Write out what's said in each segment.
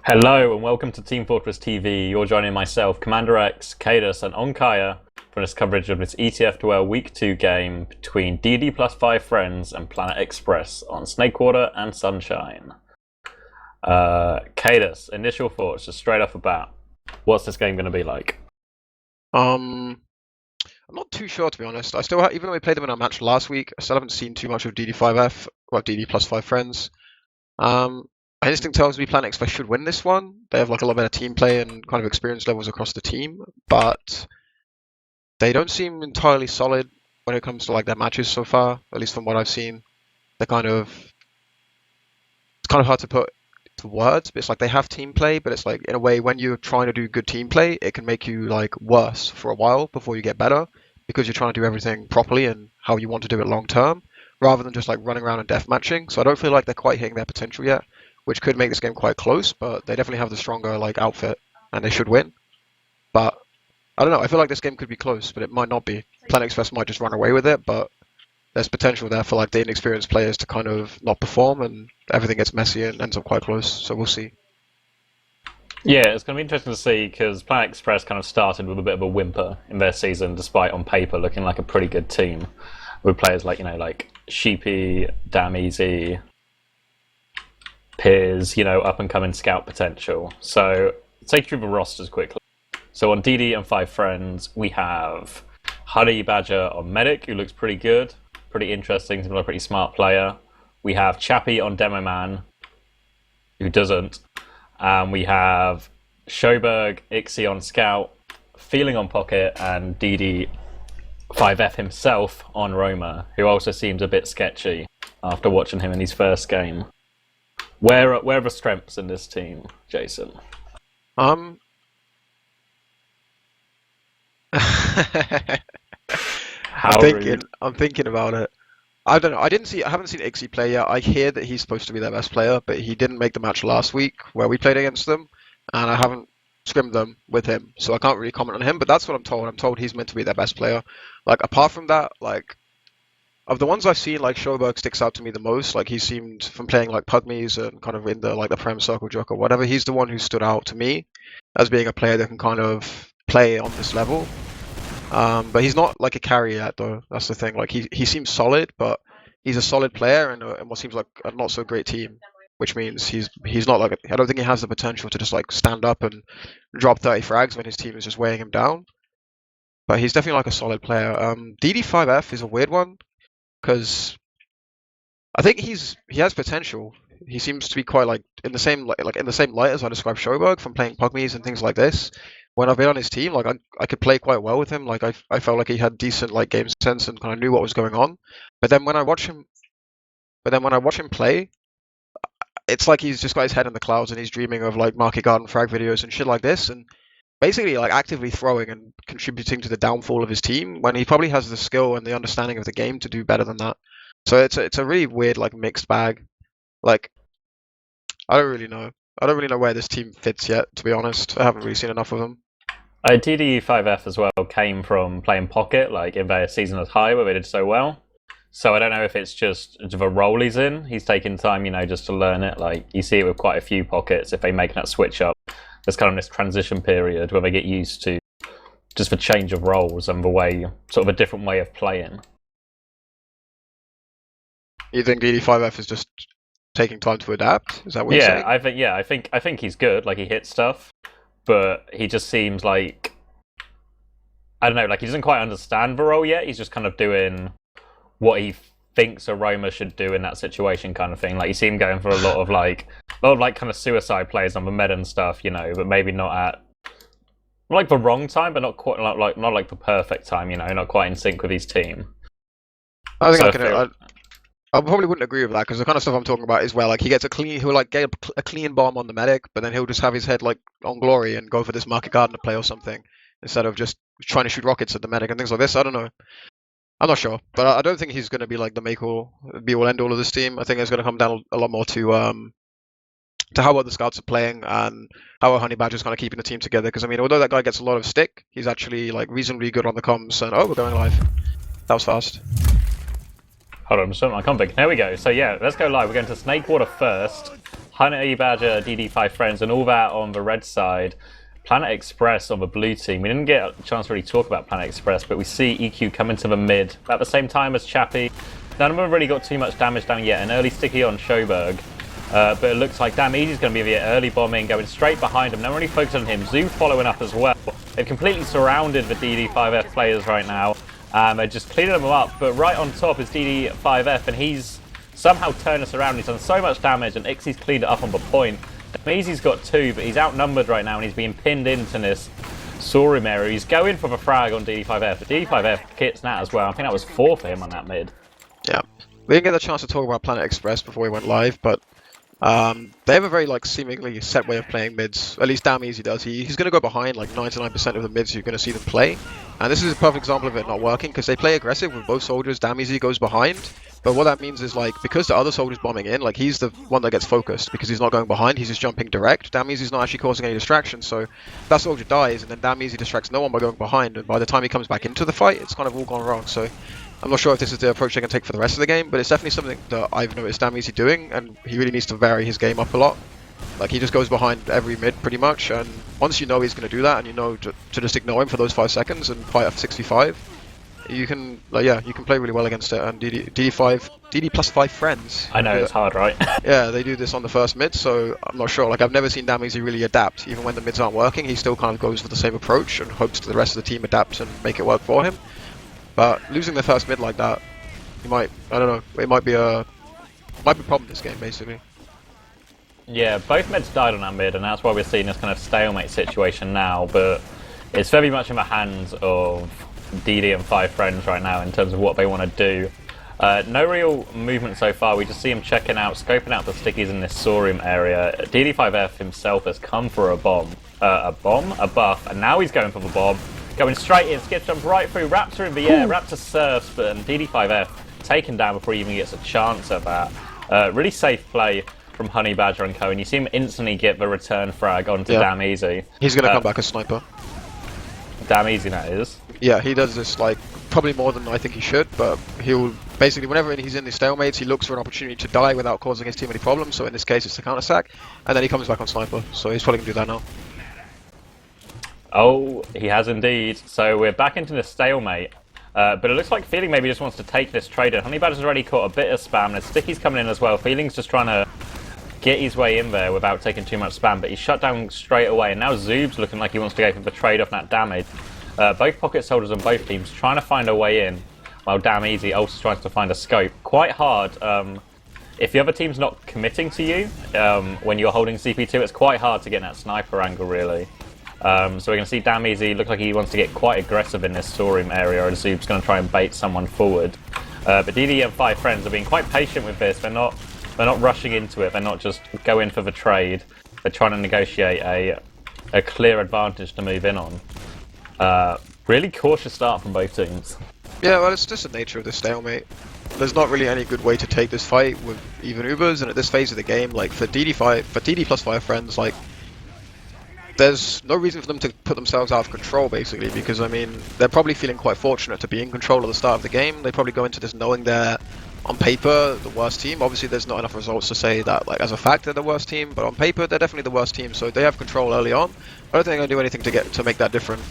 Hello and welcome to teamfortress.tv. You're joining myself, CommanderX, kaidus and ondkaja for this coverage of this ETF2L Week 2 game between DD plus 5 friends and Planet Express on Snakewater and Sunshine. kaidus, initial thoughts, just straight off the bat. What's this game going to be like? I'm not too sure, to be honest. I still even though we played them in our match last week, I still haven't seen too much of DD5F, well, DD plus 5 friends. My instinct tells me Planet Express should win this one. They have like a lot better team play and kind of experience levels across the team, but they don't seem entirely solid when it comes to like their matches so far, at least from what I've seen. It's kind of hard to put to words, but it's like they have team play, but it's like in a way when you're trying to do good team play, it can make you like worse for a while before you get better because you're trying to do everything properly and how you want to do it long term, rather than just like running around and death matching. So I don't feel like they're quite hitting their potential yet, which could make this game quite close, but they definitely have the stronger like outfit and they should win. But I don't know, I feel like this game could be close, but it might not be. Planet Express might just run away with it, but there's potential there for like the inexperienced players to kind of not perform and everything gets messy and ends up quite close, so we'll see. Yeah, it's going to be interesting to see because Planet Express kind of started with a bit of a whimper in their season, despite on paper looking like a pretty good team with players like, like Sheepy, Damn Easy, Piers, up and coming scout potential. So take you through the rosters quickly. So on DD and 5 friends, we have Honey Badger on Medic, who looks pretty good, pretty interesting, seems like a pretty smart player. We have Chappy on Demo Man, who doesn't. We have Schoberg, Ixie on Scout, Feeling on Pocket, and DD5F himself on Roma, who also seems a bit sketchy after watching him in his first game. Where are the strengths in this team, Jason? I'm thinking about it. I don't know. I haven't seen Ixie play yet. I hear that he's supposed to be their best player, but he didn't make the match last week where we played against them, and I haven't scrimmed them with him, so I can't really comment on him, but that's what I'm told. I'm told he's meant to be their best player. Like, apart from that, like, of the ones I've seen, like, Schoberg sticks out to me the most. Like, he seemed, from playing, like, Pugmies and kind of in the, like, the Prem Circle Joke or whatever, he's the one who stood out to me as being a player that can kind of play on this level. But he's not like a carry yet, though. That's the thing. Like he seems solid, but he's a solid player in what seems like a not so great team. Which means he's not like I don't think he has the potential to just like stand up and drop 30 frags when his team is just weighing him down. But he's definitely like a solid player. DD5F is a weird one because I think he has potential. He seems to be quite like in the same light as I described Schoberg from playing Pugmies and things like this. When I've been on his team, like I could play quite well with him. Like I felt like he had decent like game sense and kind of knew what was going on. But then when I watch him play, it's like he's just got his head in the clouds and he's dreaming of like Market Garden frag videos and shit like this, and basically like actively throwing and contributing to the downfall of his team when he probably has the skill and the understanding of the game to do better than that. So it's a really weird like mixed bag. Like I don't really know. I don't really know where this team fits yet, to be honest. I haven't really seen enough of them. DD5F as well came from playing Pocket, like in their season as high where they did so well. So I don't know if it's just the role he's in. He's taking time, just to learn it. Like you see it with quite a few Pockets. If they make that switch up, there's kind of this transition period where they get used to just the change of roles and the way, sort of a different way of playing. You think DD5F is just taking time to adapt? Is that what you're saying? I think he's good. Like he hits stuff. But he just seems like, I don't know, like he doesn't quite understand the role yet. He's just kind of doing what he thinks a Roma should do in that situation kind of thing. Like you see him going for a lot of kind of suicide plays on the meta and stuff, but maybe not at like the wrong time, but not quite not like the perfect time, not quite in sync with his team. I think I probably wouldn't agree with that because the kind of stuff I'm talking about is where like he'll like get a clean bomb on the medic, but then he'll just have his head like on glory and go for this Market Gardener play or something instead of just trying to shoot rockets at the medic and things like this. I don't know. I'm not sure, but I don't think he's going to be like the be all end all of this team. I think it's going to come down a lot more to how well the scouts are playing and how well Honey Badger's kind of keeping the team together. Because I mean, although that guy gets a lot of stick, he's actually like reasonably good on the comms. And we're going live. That was fast. Hold on, I'm my config. There we go. So yeah, let's go live. We're going to Snakewater first. Honey Badger, DD5 Friends, and all that on the red side. Planet Express on the blue team. We didn't get a chance to really talk about Planet Express, but we see EQ come into the mid at the same time as Chappie. None of them have really got too much damage down yet. An early sticky on Schoberg. But it looks like Easy's going to be the early bombing, going straight behind him. No one really focused on him. Zoo following up as well. They've completely surrounded the DD5F players right now. They're just cleaning them up, but right on top is DD5F, and he's somehow turned us around. He's done so much damage, and Ixie's cleaned it up on the point. Easy's got 2, but he's outnumbered right now, and he's being pinned into this Sorim area. He's going for the frag on DD5F, but DD5F kits Nat as well. I think that was 4 for him on that mid. Yeah. We didn't get the chance to talk about Planet Express before we went live, but they have a very seemingly set way of playing mids. At least Damn Easy does. He's going to go behind 99% of the mids you're going to see them play. And this is a perfect example of it not working, because they play aggressive with both soldiers. Damn Easy goes behind. But what that means is because the other soldier's bombing in, he's the one that gets focused because he's not going behind, he's just jumping direct. Damn Easy's not actually causing any distraction, so that soldier dies, and then Damn Easy distracts no one by going behind, and by the time he comes back into the fight, it's kind of all gone wrong. So I'm not sure if this is the approach they can take for the rest of the game, but it's definitely something that I've noticed Damn Easy doing, and he really needs to vary his game up a lot. He just goes behind every mid pretty much, and once you know he's going to do that, and you know to just ignore him for those 5 seconds and fight off 65, you can you can play really well against it. And DD plus 5 friends. I know, it's hard, right? Yeah, they do this on the first mid, so I'm not sure. I've never seen Damn Easy really adapt. Even when the mids aren't working, he still kind of goes for the same approach and hopes that the rest of the team adapts and make it work for him. But losing the first mid like that, I don't know, it might be a problem this game, basically. Yeah, both mids died on that mid, and that's why we're seeing this kind of stalemate situation now, but it's very much in the hands of DD and 5 Friends right now in terms of what they want to do. No real movement so far. We just see him checking out, scoping out the stickies in this Sorim area. DD5F himself has come for a buff, and now he's going for the bomb. Going straight in, skip jump right through, Raptor in the air, Raptor surfs, but DD5F taken down before he even gets a chance at that. Really safe play from Honey Badger and Co, and you see him instantly get the return frag onto Damn Easy. He's going to come back as sniper. Damn Easy, that is. Yeah, he does this probably more than I think he should, but he'll basically, whenever he's in these stalemates, he looks for an opportunity to die without causing his team any problems. So in this case, it's the counter sack, and then he comes back on sniper. So he's probably going to do that now. Oh, he has indeed. So we're back into the stalemate. But it looks like Feeling maybe just wants to take this trade. Honey Badger's already caught a bit of spam. There's Sticky's coming in as well. Feeling's just trying to get his way in there without taking too much spam, but he's shut down straight away. And now Zoob's looking like he wants to go for the trade off that damage. Both pocket soldiers on both teams trying to find a way in, while Damn Easy also tries to find a scope. Quite hard. If the other team's not committing to you when you're holding CP2, it's quite hard to get that sniper angle, really. So we're going to see Damn Easy look like he wants to get quite aggressive in this Sorim area, and Zoob's going to try and bait someone forward. But DD and 5 Friends are being quite patient with this. They're not rushing into it. They're not just going for the trade. They're trying to negotiate a clear advantage to move in on. Really cautious start from both teams. Yeah, well, it's just the nature of the stalemate. There's not really any good way to take this fight with even Ubers, and at this phase of the game, for DD plus 5 Friends, there's no reason for them to put themselves out of control, basically, because, they're probably feeling quite fortunate to be in control at the start of the game. They probably go into this knowing they're, on paper, the worst team. Obviously, there's not enough results to say that, as a fact, they're the worst team, but on paper, they're definitely the worst team, so they have control early on. I don't think they're going to do anything to make that different.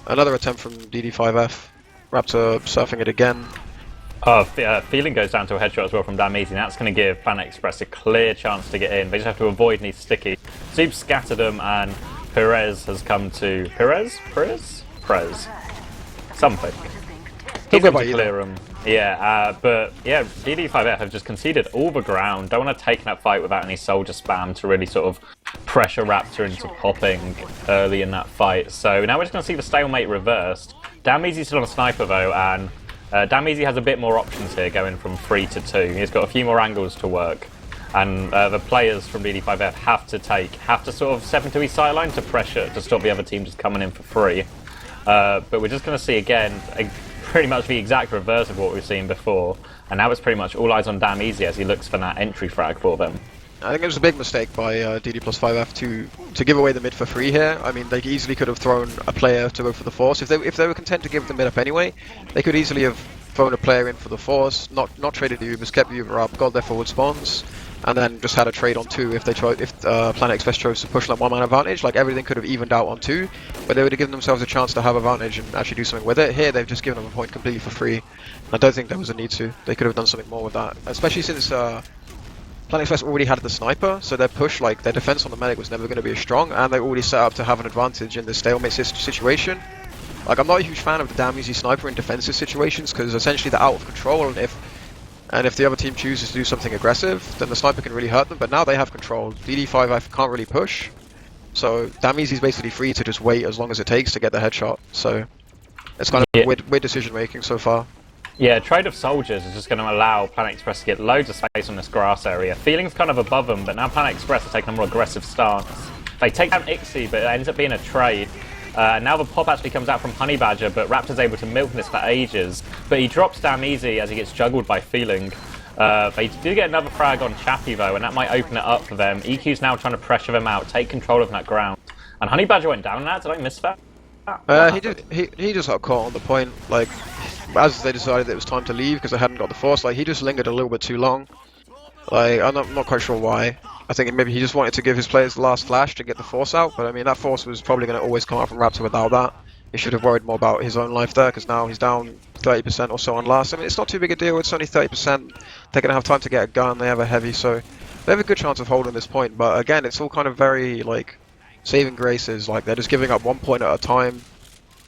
Another attempt from DD5F. Raptor surfing it again. Feeling goes down to a headshot as well from Damn Easy, and that's going to give Planet Express a clear chance to get in. They just have to avoid these sticky. Zoob scattered them, and Perez has come to... Perez? Something. He's going to clear them. Yeah, but yeah, DD5F have just conceded all the ground. Don't want to take that fight without any soldier spam to really sort of pressure Raptor into popping early in that fight. So now we're just going to see the stalemate reversed. Damn Easy's still on a sniper though, and Damn Easy has a bit more options here going from 3 to 2. He's got a few more angles to work. And the players from DD5F have to sort of step into his sideline to pressure, to stop the other team just coming in for free. But we're just going to see again, pretty much the exact reverse of what we've seen before. And now it's pretty much all eyes on Damn Easy as he looks for that entry frag for them. I think it was a big mistake by DD plus 5F to give away the mid for free here. They easily could have thrown a player to go for the force. If they were content to give the mid up anyway, they could easily have thrown a player in for the force, not traded the Ubers, kept the Uber up, got their forward spawns, and then just had a trade on 2 if Planet Express chose to push that 1-man advantage. Like, everything could have evened out on 2, but they would have given themselves a chance to have advantage and actually do something with it. Here, they've just given them a point completely for free. I don't think there was a need to. They could have done something more with that, especially since Planet Express already had the sniper, so their push, like their defense on the medic was never going to be as strong, and they already set up to have an advantage in this stalemate situation. Like, I'm not a huge fan of the damn easy sniper in defensive situations, because essentially they're out of control, and if the other team chooses to do something aggressive, then the sniper can really hurt them. But now they have control. DD5 can't really push, so Damizi is basically free to just wait as long as it takes to get the headshot. So it's kind of weird decision making so far. Yeah, trade of soldiers is just going to allow Planet Express to get loads of space on this grass area. Feeling's kind of above them, but now Planet Express are taking a more aggressive stance. They take down Ixie, but it ends up being a trade. Now the pop actually comes out from Honey Badger, but Raptor's able to milk this for ages. But he drops down easy as he gets juggled by Feeling. They do get another frag on Chappie though, and that might open it up for them. EQ's now trying to pressure them out, take control of that ground. And Honey Badger went down on that, did I miss that? He did. He just got caught on the point. Like, as they decided it was time to leave because they hadn't got the force, like he just lingered a little bit too long. Like, I'm not quite sure why. I think maybe he just wanted to give his players the last flash to get the force out, but I mean that force was probably going to always come out from Raptor without that. He should have worried more about his own life there, because now he's down 30% or so on last. I mean, it's not too big a deal. It's only 30%. They're going to have time to get a gun. They have a heavy, so they have a good chance of holding this point. But again, it's all kind of very like saving graces. Like, they're just giving up 1 point at a time,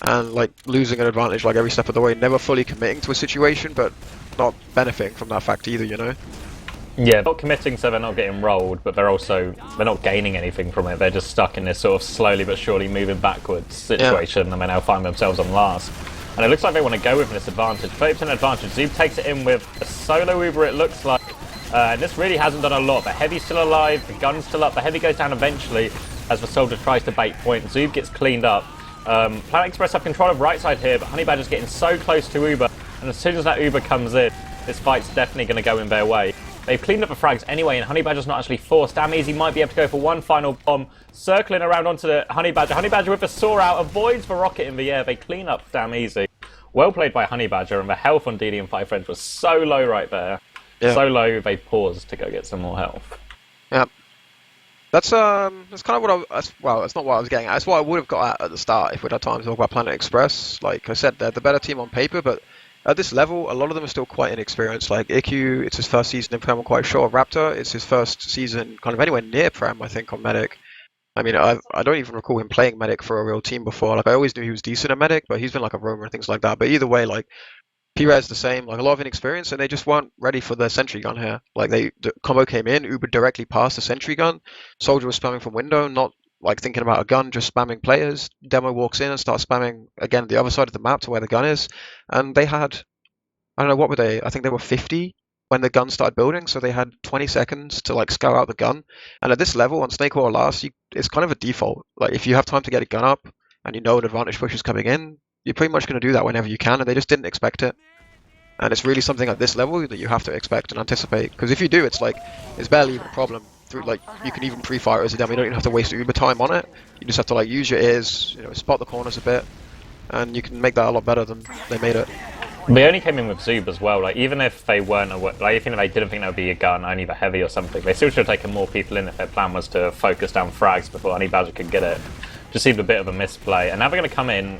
and like losing an advantage like every step of the way, never fully committing to a situation, but not benefiting from that fact either, you know? Yeah, not committing, so they're not getting rolled, but they're not gaining anything from it. They're just stuck in this sort of slowly but surely moving backwards situation, and they now find themselves on last. And it looks like they want to go with this advantage. 30% advantage. Zoob takes it in with a solo Uber, it looks like. And this really hasn't done a lot. The Heavy's still alive, the gun's still up. The Heavy goes down eventually as the soldier tries to bait point. Zoob gets cleaned up. Planet Express have control of right side here, but Honey Badger's getting so close to Uber, and as soon as that Uber comes in, this fight's definitely going to go in their way. They've cleaned up the frags anyway, and Honey Badger's not actually forced. Damizi might be able to go for one final bomb, circling around onto the Honey Badger. Honey Badger with the saw out, avoids the rocket in the air. They clean up Damizi. Well played by Honey Badger, and the health on DD and 5 Friends was so low right there. Yeah. So low, they paused to go get some more health. Yeah. That's kind of what well, that's not what I was getting at. That's what I would have got at the start if we'd had time to talk about Planet Express. Like I said, they're the better team on paper, but at this level, a lot of them are still quite inexperienced. Like IQ, it's his first season in Prem, I'm quite sure. Raptor, it's his first season kind of anywhere near Prem, I think, on Medic. I mean, I don't even recall him playing Medic for a real team before. Like, I always knew he was decent at Medic, but he's been like a roamer and things like that. But either way, like, P-Red's the same, like a lot of inexperience, and they just weren't ready for the sentry gun here. Like, the combo came in, Uber directly past the sentry gun, Soldier was spamming from window, not like thinking about a gun, just spamming players. Demo walks in and starts spamming again the other side of the map to where the gun is, and they had, I don't know, what were they? I think they were 50 when the gun started building, so they had 20 seconds to like scout out the gun. And at this level, on Snake Oil Last, it's kind of a default. Like, if you have time to get a gun up and you know an advantage push is coming in, you're pretty much going to do that whenever you can, and they just didn't expect it. And it's really something at this level that you have to expect and anticipate, because if you do, it's barely even a problem. Through, like, you can even pre-fire as a demo, you don't even have to waste Uber time on it. You just have to like use your ears, you know, spot the corners a bit, and you can make that a lot better than they made it. They only came in with Zoob as well. Like, even if they weren't, like, even if they didn't think that would be a gun, only the Heavy or something, they still should have taken more people in if their plan was to focus down frags before Honey Badger could get it. Just seemed a bit of a misplay. And now they're going to come in.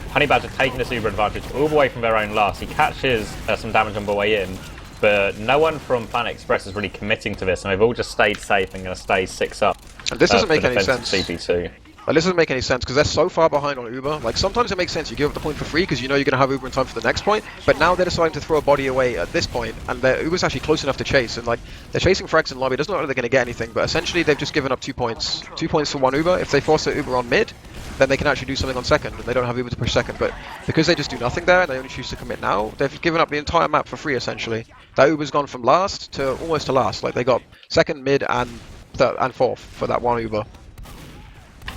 Honey Badger taking this Uber advantage all the way from their own last. He catches some damage on the way in, but no one from Planet Express is really committing to this, and they've all just stayed safe and going to stay 6 up. And this doesn't make any sense. CP2. Like, this doesn't make any sense because they're so far behind on Uber. Like, sometimes it makes sense. You give up the point for free because you know you're going to have Uber in time for the next point. But now they're deciding to throw a body away at this point, and Uber's actually close enough to chase. And like, they're chasing frags in lobby. It doesn't look like they're going to get anything, but essentially they've just given up 2 points. 2 points for one Uber. If they force the Uber on mid, then they can actually do something on second, and they don't have Uber to push second. But because they just do nothing there and they only choose to commit now, they've given up the entire map for free essentially. That Uber's gone from last to almost to last. Like, they got second, mid, and third and fourth for that one Uber.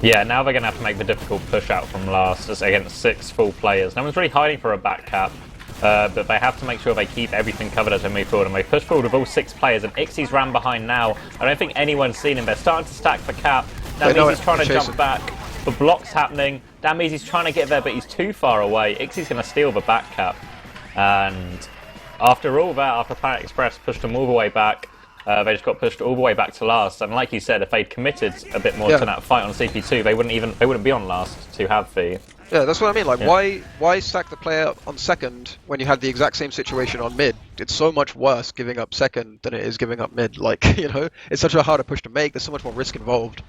Yeah, now they're going to have to make the difficult push out from last against 6 full players. No one's really hiding for a back cap, but they have to make sure they keep everything covered as they move forward, and they push forward with all 6 players, and Ixie's ran behind now. I don't think anyone's seen him. They're starting to stack for cap. Damizi's trying to jump back. The block's happening. Damizi's trying to get there, but he's too far away. Ixie's going to steal the back cap. And after all that, after Planet Express pushed them all the way back, They just got pushed all the way back to last, and like you said, if they'd committed a bit more to that fight on CP2, they wouldn't be on last to have the. Yeah, that's what I mean. Like, why stack the player on second when you had the exact same situation on mid? It's so much worse giving up second than it is giving up mid. Like, you know, it's such a harder push to make. There's so much more risk involved.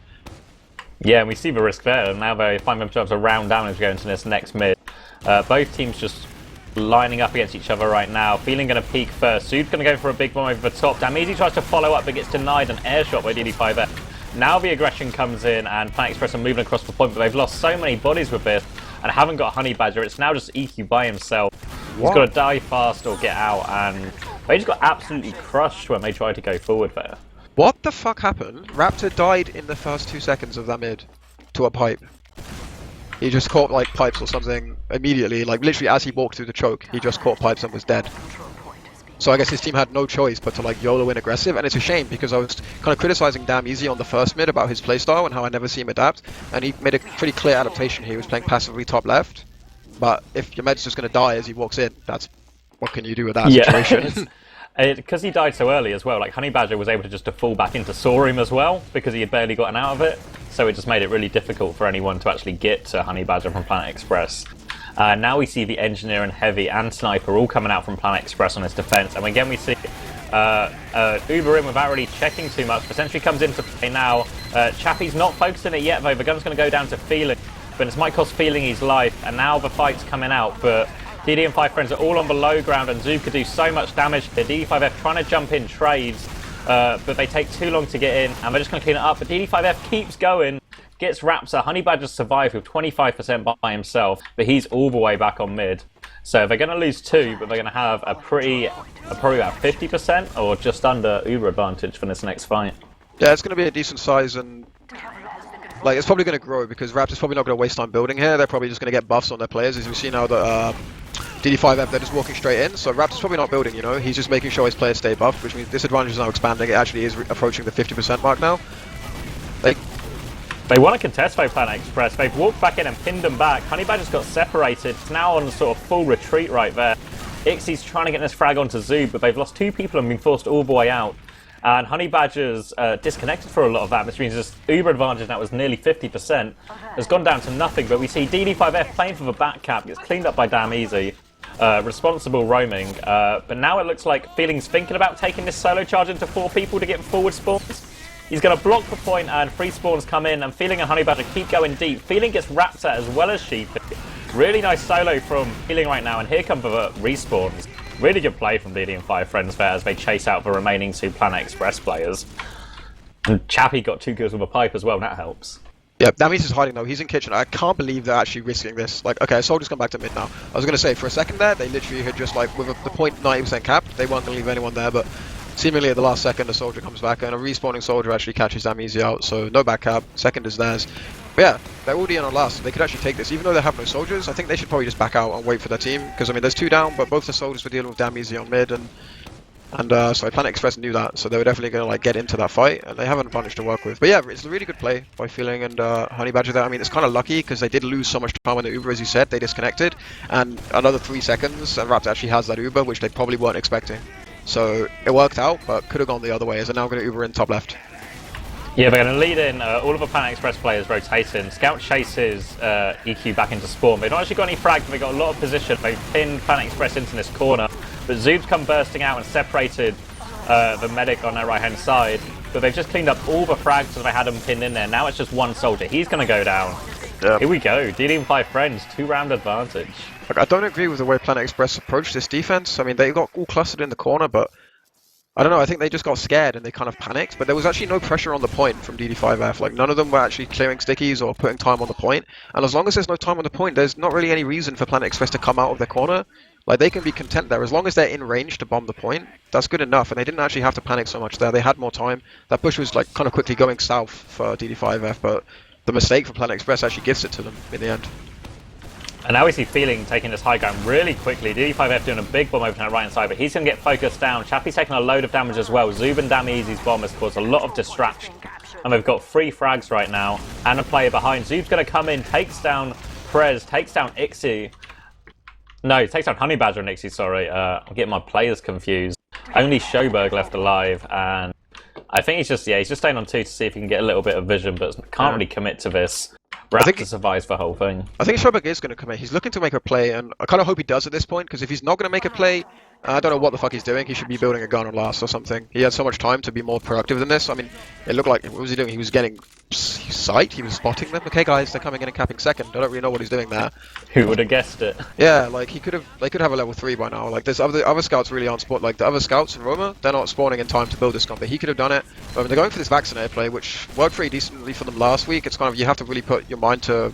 Yeah, and we see the risk there, and now they find themselves around damage going into this next mid. Both teams just lining up against each other right now. Feeling going to peek first. Zoob's going to go for a big bomb over the top. Damizi tries to follow up, but gets denied an air shot by DD5F. Now the aggression comes in, and Planet Express are moving across the point, but they've lost so many bodies with this, and haven't got Honey Badger. It's now just EQ by himself. He's got to die fast or get out, and they just got absolutely crushed when they tried to go forward there. What the fuck happened? Raptor died in the first 2 seconds of that mid to a pipe. He just caught like pipes or something immediately, like literally as he walked through the choke, he just caught pipes and was dead. So I guess his team had no choice but to like YOLO in aggressive, and it's a shame because I was kind of criticizing Damizi on the first mid about his playstyle and how I never see him adapt, and he made a pretty clear adaptation here. He was playing passively top left, but if your med's just going to die as he walks in, that's what can you do with that situation? Because he died so early as well, like Honey Badger was able to just to fall back into Sorim as well, because he had barely gotten out of it, so it just made it really difficult for anyone to actually get to Honey Badger from Planet Express. Now we see the Engineer and Heavy and Sniper all coming out from Planet Express on his defense, and again we see Uber in without really checking too much. Potentially comes into play now. Chappie's not focusing it yet though, the gun's going to go down to Feeling, but this might cost Feeling his life, and now the fight's coming out, but DD and 5 friends are all on the low ground, and Zoob could do so much damage here. DD5F trying to jump in trades, but they take too long to get in, and they're just going to clean it up. But DD5F keeps going, gets Raptor. Honey Badger survived with 25% by himself, but he's all the way back on mid. So they're going to lose 2, but they're going to have probably about 50% or just under Uber advantage for this next fight. Yeah, it's going to be a decent size, and like it's probably going to grow because Raptor's probably not going to waste time building here. They're probably just going to get buffs on their players, as we see now that DD5F, they're just walking straight in. So Raptor's probably not building, you know. He's just making sure his players stay buffed, which means this advantage is now expanding. It actually is approaching the 50% mark now. They want to contest by Planet Express. They've walked back in and pinned them back. Honey Badger's got separated. It's now on sort of full retreat right there. Ixie's trying to get this frag onto Zoob, but they've lost 2 people and been forced all the way out. And Honey Badger's disconnected for a lot of that, which means this Uber advantage now was nearly 50%. Has gone down to nothing, but we see DD5F playing for the back cap. Gets cleaned up by Damizi. Responsible roaming. But now it looks like Feeling's thinking about taking this solo charge into 4 people to get forward spawns. He's going to block the point, and free spawns come in, and Feeling and Honey Badger keep going deep. Feeling gets Raptor as well as Sheepy. Really nice solo from Feeling right now, and here come the respawns. Really good play from DD and 5 friends there as they chase out the remaining 2 Planet Express players. And Chappie got 2 kills with a pipe as well, and that helps. Yeah, Damizi's hiding though. He's in kitchen. I can't believe they're actually risking this. Like, okay, Soldier's come back to mid now. I was going to say, for a second there, they literally had just like, with the point 90% cap, they weren't going to leave anyone there, but seemingly at the last second, a Soldier comes back, and a respawning Soldier actually catches Damizi out, so no back cap, second is theirs. But yeah, they're already in on last, so they could actually take this. Even though they have no soldiers, I think they should probably just back out and wait for their team, because I mean, there's 2 down, but both the soldiers were dealing with Damizi on mid, and so Planet Express knew that, so they were definitely going to like get into that fight, and they have an advantage to work with. But yeah, it's a really good play by Feeling and Honey Badger there. I mean, it's kind of lucky, because they did lose so much time on the Uber, as you said. They disconnected, and another 3 seconds, and Raptor actually has that Uber, which they probably weren't expecting. So it worked out, but could have gone the other way, as they're now going to Uber in top left. Yeah, they're going to lead in. All of the Planet Express players rotating. Scout chases EQ back into spawn. They've not actually got any frags, but they've got a lot of position. They've pinned Planet Express into this corner. But Zoob's come bursting out and separated the medic on their right-hand side. But they've just cleaned up all the frags as they had them pinned in there. Now it's just 1 soldier. He's going to go down. Yeah. Here we go. DD and 5 friends. 2-round advantage. Look, I don't agree with the way Planet Express approached this defense. I mean, they got all clustered in the corner, but I don't know, I think they just got scared and they kind of panicked, but there was actually no pressure on the point from DD5F. Like, none of them were actually clearing stickies or putting time on the point. And as long as there's no time on the point, there's not really any reason for Planet Express to come out of their corner. Like, they can be content there. As long as they're in range to bomb the point, that's good enough. And they didn't actually have to panic so much there. They had more time. That push was, like, kind of quickly going south for DD5F, but the mistake for Planet Express actually gives it to them in the end. And now we see Feeling taking this high ground really quickly. DD5F doing a big bomb over to the right hand side, but he's going to get focused down. Chappie's taking a load of damage as well. Zoob and Damizi's bomb has caused a lot of distraction. And they've got 3 frags right now, and a player behind. Zoob's going to come in, takes down Prez, takes down Ixie. No, takes down Honey Badger and Ixie, sorry. I'm getting my players confused. Only Schoberg left alive, and I think he's just staying on 2 to see if he can get a little bit of vision, but can't really commit to this. Raptor survives the whole thing. I think sheepy is going to commit. He's looking to make a play, and I kind of hope he does at this point, because if he's not going to make a play, I don't know what the fuck he's doing. He should be building a gun on last or something. He had so much time to be more productive than this. I mean, it looked like, what was he doing? He was getting sight. He was spotting them. Okay, guys, they're coming in and capping second. I don't really know what he's doing there. Who would have guessed it? Yeah, like they could have a level 3 by now. Like there's other scouts really aren't spawn. Like the other scouts in Roma, they're not spawning in time to build this gun. But he could have done it. But they're going for this vaccinator play, which worked pretty decently for them last week. It's kind of, you have to really put your mind to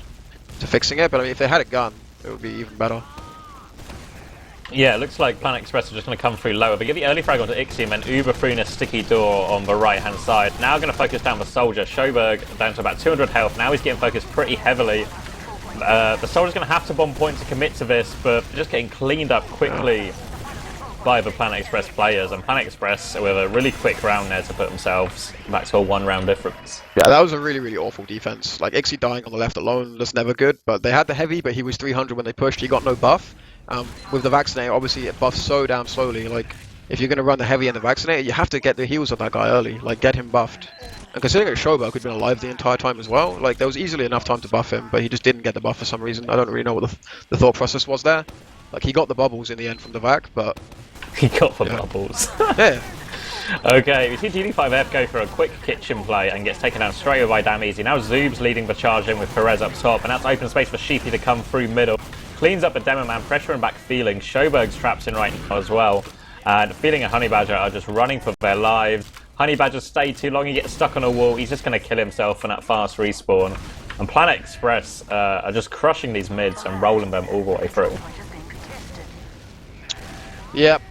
fixing it. But I mean, if they had a gun, it would be even better. Yeah, it looks like Planet Express are just going to come through lower. They get the early frag onto Ixie and then Uber through in a sticky door on the right-hand side. Now going to focus down the Soldier. Schoberg down to about 200 health. Now he's getting focused pretty heavily. The Soldier's going to have to bomb point to commit to this, but just getting cleaned up quickly by the Planet Express players. And Planet Express with a really quick round there to put themselves back to a 1-round difference. Yeah, that was a really, really awful defense. Like Ixie dying on the left alone, that's never good. But they had the heavy, but he was 300 when they pushed. He got no buff. With the vaccinator, obviously it buffs so damn slowly. Like, if you're going to run the heavy and the vaccinator, you have to get the heals on that guy early. Like, get him buffed. And considering that Schoberg had been alive the entire time as well, like, there was easily enough time to buff him, but he just didn't get the buff for some reason. I don't really know what the thought process was there. Like, he got the bubbles in the end from the vac, but... He got the bubbles. Yeah. Okay, we see GD5F go for a quick kitchen play and gets taken down straight away by Dameezy. Now Zoob's leading the charge in with Perez up top, and that's open space for Sheepy to come through middle. Cleans up the Demo Man, pressure and back feeling. Schoberg's traps in right now as well. And Feeling and Honey Badger are just running for their lives. Honey Badger stayed too long, he gets stuck on a wall. He's just going to kill himself in that fast respawn. And Planet Express are just crushing these mids and rolling them all the way through. Yep.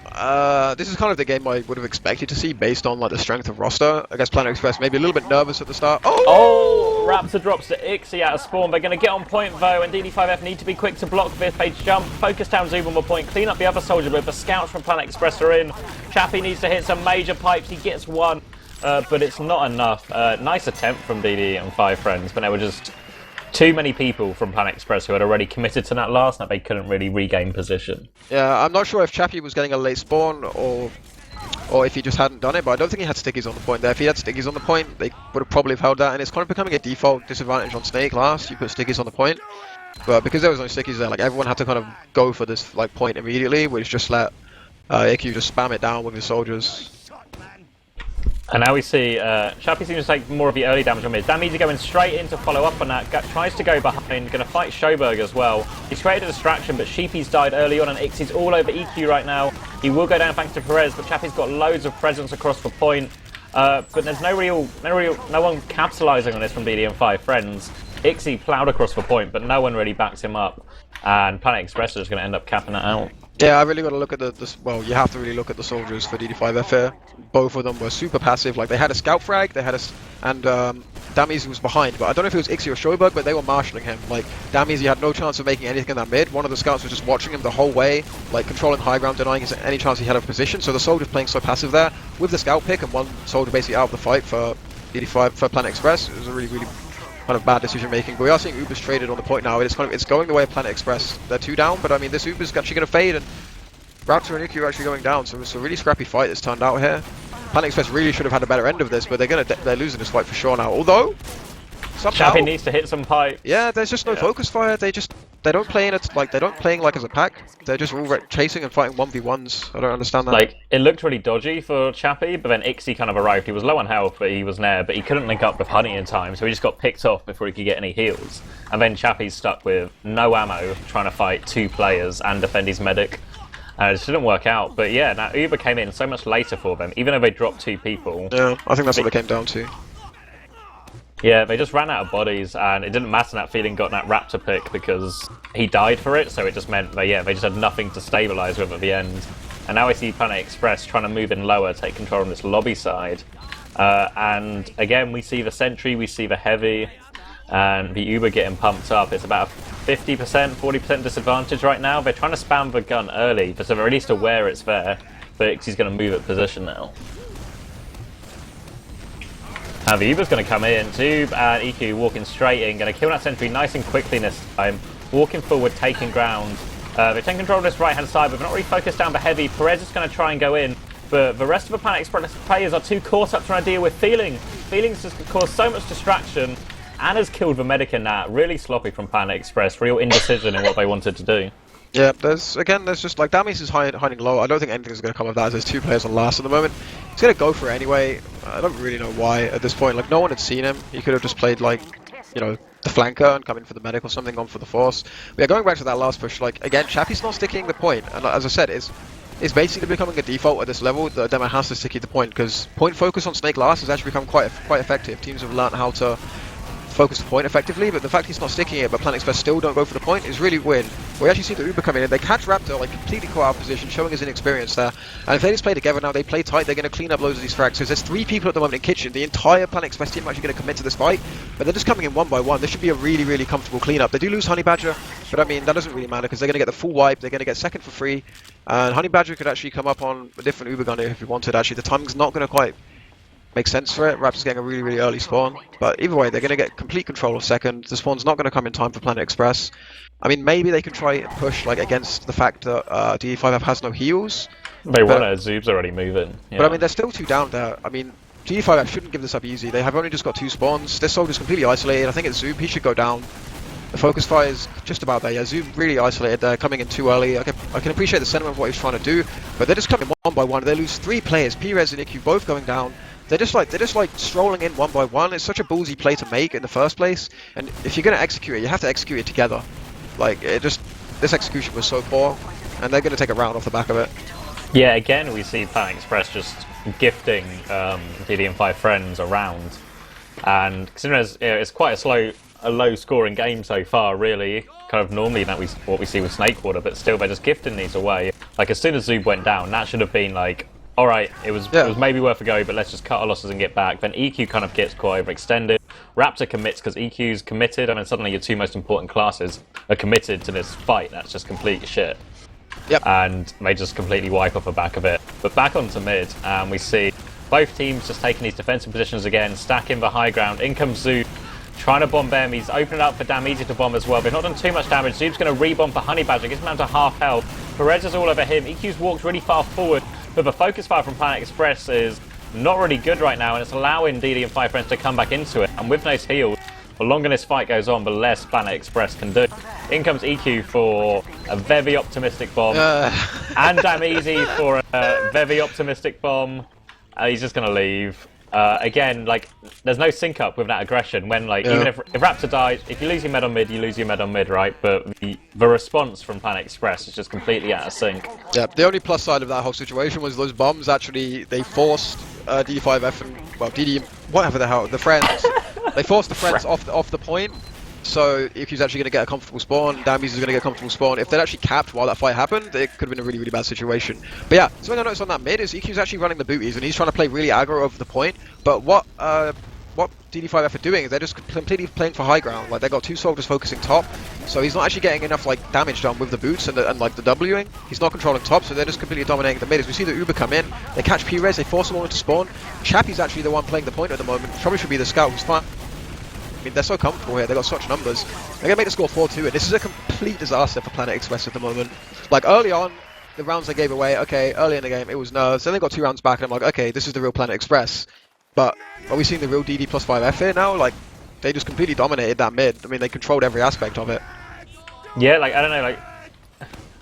This is kind of the game I would have expected to see based on like the strength of roster. I guess Planet Express maybe a little bit nervous at the start. Oh! Raptor drops to Ixie out of spawn. They're going to get on point though, and DD5F need to be quick to block this. They jump, focus down Zoom on the point, clean up the other soldier, but the scouts from Planet Express are in. Chappie needs to hit some major pipes. He gets one, but it's not enough. Nice attempt from DD and 5 friends, but there were just too many people from Planet Express who had already committed to that last, that they couldn't really regain position. Yeah, I'm not sure if Chappie was getting a late spawn or if he just hadn't done it, but I don't think he had stickies on the point there. If he had stickies on the point, they would have probably have held that, and it's kind of becoming a default disadvantage on Snake last. You put stickies on the point, but because there was no stickies there, like everyone had to kind of go for this like point immediately, which just let IQ just spam it down with his soldiers. And now we see Chappie seems to take more of the early damage on mid. Dameezy going straight in to follow up on that. Tries to go behind, going to fight Schoberg as well. He's created a distraction, but Sheepy's died early on, and Ixie's all over EQ right now. He will go down thanks to Perez, but Chappie's got loads of presence across the point. But there's no one capitalising on this from BD and 5 friends. Ixie ploughed across the point, but no one really backs him up. And Planet Express is going to end up capping it out. Yeah, I really got to look at well, you have to really look at the soldiers for DD5F here. Both of them were super passive. Like, they had a scout frag, and Dameezy was behind, but I don't know if it was Ixie or Schoberg, but they were marshalling him. Like, Dameezy had no chance of making anything in that mid. One of the scouts was just watching him the whole way, like, controlling high ground, denying any chance he had of position. So the soldiers playing so passive there, with the scout pick and one soldier basically out of the fight for DD5, for Planet Express. It was a really, really kind of bad decision making. But we are seeing Uber's traded on the point now. It's going the way of Planet Express. They're 2 down, but I mean, this Uber's actually going to fade, and Raptor and Iku are actually going down, so it's a really scrappy fight that's turned out here. Planet Express really should have had a better end of this, but they're losing this fight for sure now. Although somehow Chappie needs to hit some pipe. Yeah, there's just no focus fire. They don't play in it like they're not playing like as a pack. They're just all chasing and fighting 1v1s. I don't understand that. Like, it looked really dodgy for Chappie, but then Ixie kind of arrived. He was low on health, but he was there, but he couldn't link up with Honey in time, so he just got picked off before he could get any heals. And then Chappie's stuck with no ammo, trying to fight 2 players and defend his medic. It just didn't work out, but yeah, now Uber came in so much later for them, even though they dropped 2 people. Yeah, I think that's what it came down to. Yeah, they just ran out of bodies, and it didn't matter that Feeling got that Raptor pick because he died for it, so it just meant they just had nothing to stabilise with at the end. And now I see Planet Express trying to move in lower, take control on this lobby side. And again, we see the Sentry, we see the Heavy, and the Uber getting pumped up. It's about 50%, 40% disadvantage right now. They're trying to spam the gun early, so they're at least aware it's there. But Ixie's going to move at position now. And the Uber's going to come in, Zoob and EQ walking straight in, going to kill that Sentry nice and quickly this time. Walking forward, taking ground. They're taking control of this right-hand side, but they're not really focused down the Heavy. Perez is going to try and go in. but the rest of the Planet Express players are too caught up trying to deal with feelings. Feelings just cause so much distraction and has killed the medic in that. Really sloppy from Planet Express, real indecision in what they wanted to do. Yeah, there's just like Damis is hiding low. I don't think anything's going to come of that as there's 2 players on last at the moment. He's going to go for it anyway. I don't really know why at this point. Like, no one had seen him. He could have just played, like, you know, the flanker and come in for the medic or something, gone for the force. But yeah, going back to that last push, like, again, Chappie's not sticking the point. And as I said, it's basically becoming a default at this level that Demo has to stick the point, because point focus on Snake last has actually become quite effective. Teams have learned how to focus the point effectively, but the fact he's not sticking it, but Planet Express still don't go for the point is really weird. We actually see the Uber coming in, they catch Raptor, like, completely caught out of position, showing his inexperience there. And if they just play together now, they play tight, they're going to clean up loads of these frags. So there's 3 people at the moment in kitchen. The entire Planet Express team are actually going to commit to this fight, but they're just coming in one by one. This should be a really, really comfortable cleanup. They do lose Honey Badger, but I mean, that doesn't really matter, because they're going to get the full wipe, they're going to get second for free, and Honey Badger could actually come up on a different Uber gun if he wanted. Actually, the timing's not going to quite make sense for it. Raptor's getting a really, really early spawn. But either way, they're going to get complete control of second. The spawn's not going to come in time for Planet Express. I mean, maybe they can try and push, like, against the fact that DD5F has no heals. They want it, Zoob's already moving. Yeah. But I mean, they're still 2 down there. I mean, DD5F shouldn't give this up easy. They have only just got 2 spawns. This soldier's completely isolated. I think it's Zoob. He should go down. The focus fire is just about there. Yeah, Zoob really isolated there, coming in too early. I can appreciate the sentiment of what he's trying to do, but they're just coming one by one. They lose 3 players, P-Rez and IQ, both going down. They're just like strolling in one by one. It's such a ballsy play to make in the first place, and if you're going to execute it, you have to execute it together. Like, this execution was so poor, and they're going to take a round off the back of it. Yeah, again, we see Planet Express just gifting DD and 5 friends around, and considering it's quite a low-scoring game so far, really. Kind of normally what we see with Snakewater, but still they're just gifting these away. Like, as soon as Zoob went down, that should have been like, all right, it was maybe worth a go, but let's just cut our losses and get back. Then EQ kind of gets quite overextended. Raptor commits because EQ's committed, and then suddenly your 2 most important classes are committed to this fight. That's just complete shit. Yep. And they just completely wipe off the back of it. But back onto mid, and we see both teams just taking these defensive positions again, stacking the high ground. In comes Zoob, trying to bomb them. He's opening up for Damezi to bomb as well. They've not done too much damage. Zoob's going to rebomb for Honey Badger, gets him down to half health. Perez is all over him. EQ's walked really far forward, but the focus fire from Planet Express is not really good right now, and it's allowing DD and 5 friends to come back into it. And with no heals, the longer this fight goes on, the less Planet Express can do. In comes EQ for a very optimistic bomb, and Damezi for a very optimistic bomb. He's just going to leave. Again, like, there's no sync up with that aggression when, like, even if Raptor dies, if you lose your med on mid, you lose your med on mid, right? But the response from Planet Express is just completely out of sync. Yeah, the only plus side of that whole situation was those bombs actually, they forced DD5F and, well, DD, whatever the hell, the friends, they forced the friends off the point. So EQ's actually going to get a comfortable spawn, Damies is going to get a comfortable spawn. If they'd actually capped while that fight happened, it could have been a really, really bad situation. But yeah, something I noticed on that mid is EQ's actually running the booties, and he's trying to play really aggro over the point. But what DD5F are doing is they're just completely playing for high ground. Like, they got 2 soldiers focusing top, so he's not actually getting enough, like, damage done with the boots and like the Wing. He's not controlling top, so they're just completely dominating the mid. As we see the Uber come in, they catch P-Rez, they force him all into spawn. Chappie's actually the one playing the point at the moment. Probably should be the scout who's fine. I mean, they're so comfortable here, they've got such numbers. They're going to make the score 4-2, and this is a complete disaster for Planet Express at the moment. Like, early on, the rounds they gave away, okay, early in the game, it was nerves. Then they got 2 rounds back, and I'm like, okay, this is the real Planet Express. But are we seeing the real DD plus 5F here now? Like, they just completely dominated that mid. I mean, they controlled every aspect of it. Yeah, like, I don't know,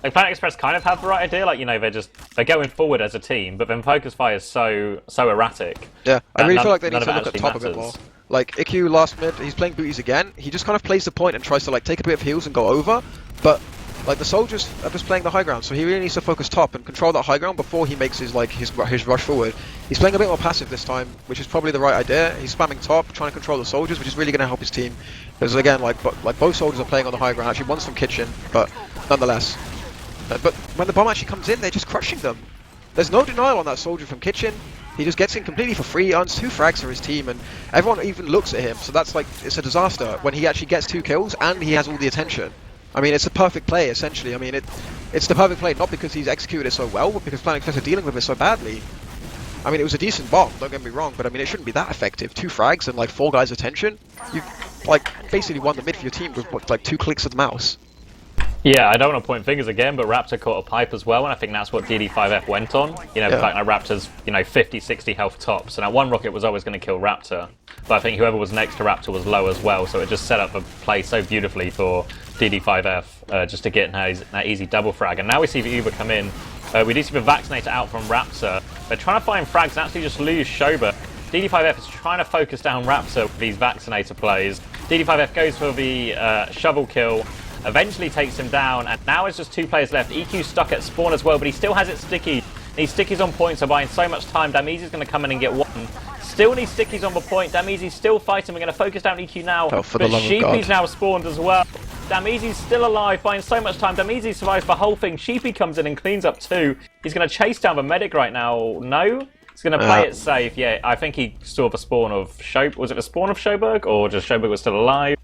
like Planet Express kind of have the right idea. Like, you know, they're going forward as a team, but then focus fire is so erratic. Yeah, I really feel like they need to look at top a bit more. Like, IQ last mid, he's playing booties again. He just kind of plays the point and tries to, like, take a bit of heals and go over. But, like, the soldiers are just playing the high ground, so he really needs to focus top and control that high ground before he makes his rush forward. He's playing a bit more passive this time, which is probably the right idea. He's spamming top, trying to control the soldiers, which is really going to help his team. Because, again, like both soldiers are playing on the high ground. Actually, one's from kitchen, but nonetheless. But when the bomb actually comes in, they're just crushing them. There's no denial on that soldier from kitchen. He just gets in completely for free, earns 2 frags for his team, and everyone even looks at him. So that's like, it's a disaster when he actually gets 2 kills and he has all the attention. I mean, it's a perfect play, essentially. I mean, it's the perfect play, not because he's executed it so well, but because Planet Express are dealing with it so badly. I mean, it was a decent bomb, don't get me wrong, but I mean, it shouldn't be that effective. 2 frags and like 4 guys' attention. You've like basically won the mid for your team with like 2 clicks of the mouse. Yeah, I don't want to point fingers again, but Raptor caught a pipe as well, and I think that's what DD5F went on. You know, the fact that Raptor's, 50, 60 health tops, and that one rocket was always going to kill Raptor. But I think whoever was next to Raptor was low as well, so it just set up the play so beautifully for DD5F just to get that easy double frag. And now we see the Uber come in. We do see the Vaccinator out from Raptor. They're trying to find frags and actually just lose Shoba. DD5F is trying to focus down Raptor with these Vaccinator plays. DD5F goes for the shovel kill. Eventually takes him down, and now it's just 2 players left. EQ's stuck at spawn as well, but he still has it sticky. These stickies on point, so buying so much time. Damizi's going to come in and get one. Still needs stickies on the point. Damizi's still fighting. We're going to focus down EQ now. Oh, for the love of God. Sheepy's now spawned as well. Damizi's still alive, buying so much time. Damizi survives the whole thing. Sheepy comes in and cleans up 2. He's going to chase down the medic right now. No? He's going to play it safe. Yeah, I think he saw the spawn of Shoberg. Was it the spawn of Shoberg, or just Shoberg was still alive?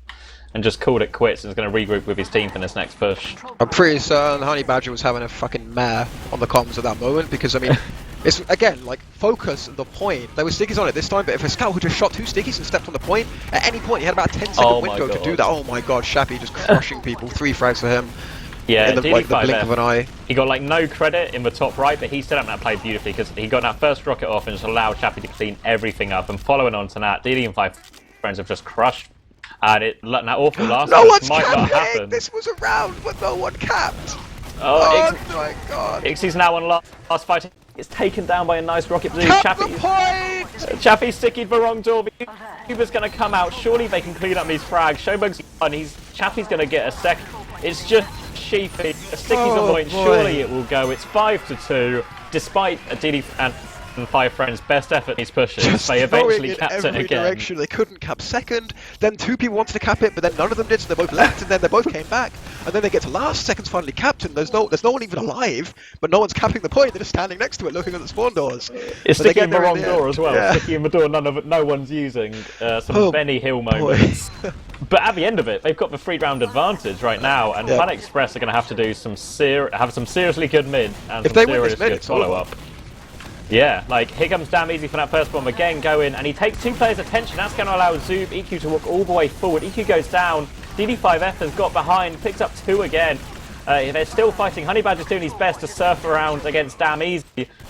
And just called it quits and is going to regroup with his team for this next push. I'm pretty certain Honey Badger was having a fucking mare on the comms at that moment, because, I mean, it's, again, like, focus the point. There were stickies on it this time, but if a scout had just shot 2 stickies and stepped on the point, at any point he had about a 10-second window to do that. Oh my god, Shappy just crushing people. 3 frags for him. Yeah, in the blink of an eye. He got like no credit in the top right, but he still had that played beautifully because he got that first rocket off and just allowed Shappy to clean everything up. And following on to that, DD and 5 friends have just crushed. And that awful last no one's might capping! not happen. This was a round, but no one capped! Oh my god! Ixie's now on last fight. It's taken down by a nice rocket blue. Cap the point! Chappy's stickied the wrong door. Uber's going to come out. Surely they can clean up these frags. Showberg's on. Chappy's going to get a second. It's just Sheepy. A sticky's on point. Boy. Surely it will go. It's 5-2. Despite a DD and 5 friends' best effort, these pushes, Just they eventually in capped it every again. direction. They couldn't cap second. Then 2 people wanted to cap it, but then none of them did. So they both left, and then they both came back. And then they get to last. Second's finally capped, and there's no one even alive. But no one's capping the point. They're just standing next to it, looking at the spawn doors. It's But they sticky get in the there wrong the door end. as well. Yeah. Sticky in the door no one's using. Some Benny Hill moments. But at the end of it, they've got the 3-round advantage right now, and Planet Express are going to have to do some seriously good mid and If some they win this seriously mid, good it's over. follow-up. Yeah, like here comes Damn Easy for that first bomb again going, and he takes 2 players' attention. That's going to allow Zoob, EQ to walk all the way forward. EQ goes down. DD5F has got behind, picks up 2 again. They're still fighting. Honey Badger's doing his best to surf around against Damn Easy.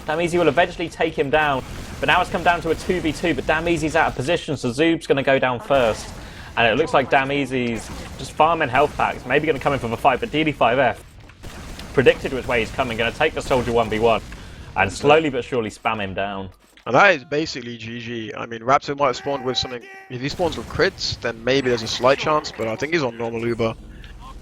Damn Easy will eventually take him down. But now it's come down to a 2v2, but Damn Easy's out of position, so Zoob's going to go down first. And it looks like Damn Easy's just farming health packs, maybe going to come in for the fight, but DD5F predicted which way he's coming, going to take the soldier 1v1 and slowly but surely spam him down. And that is basically GG. I mean, Raptor might have spawned with something. If he spawns with crits, then maybe there's a slight chance, but I think he's on normal Uber.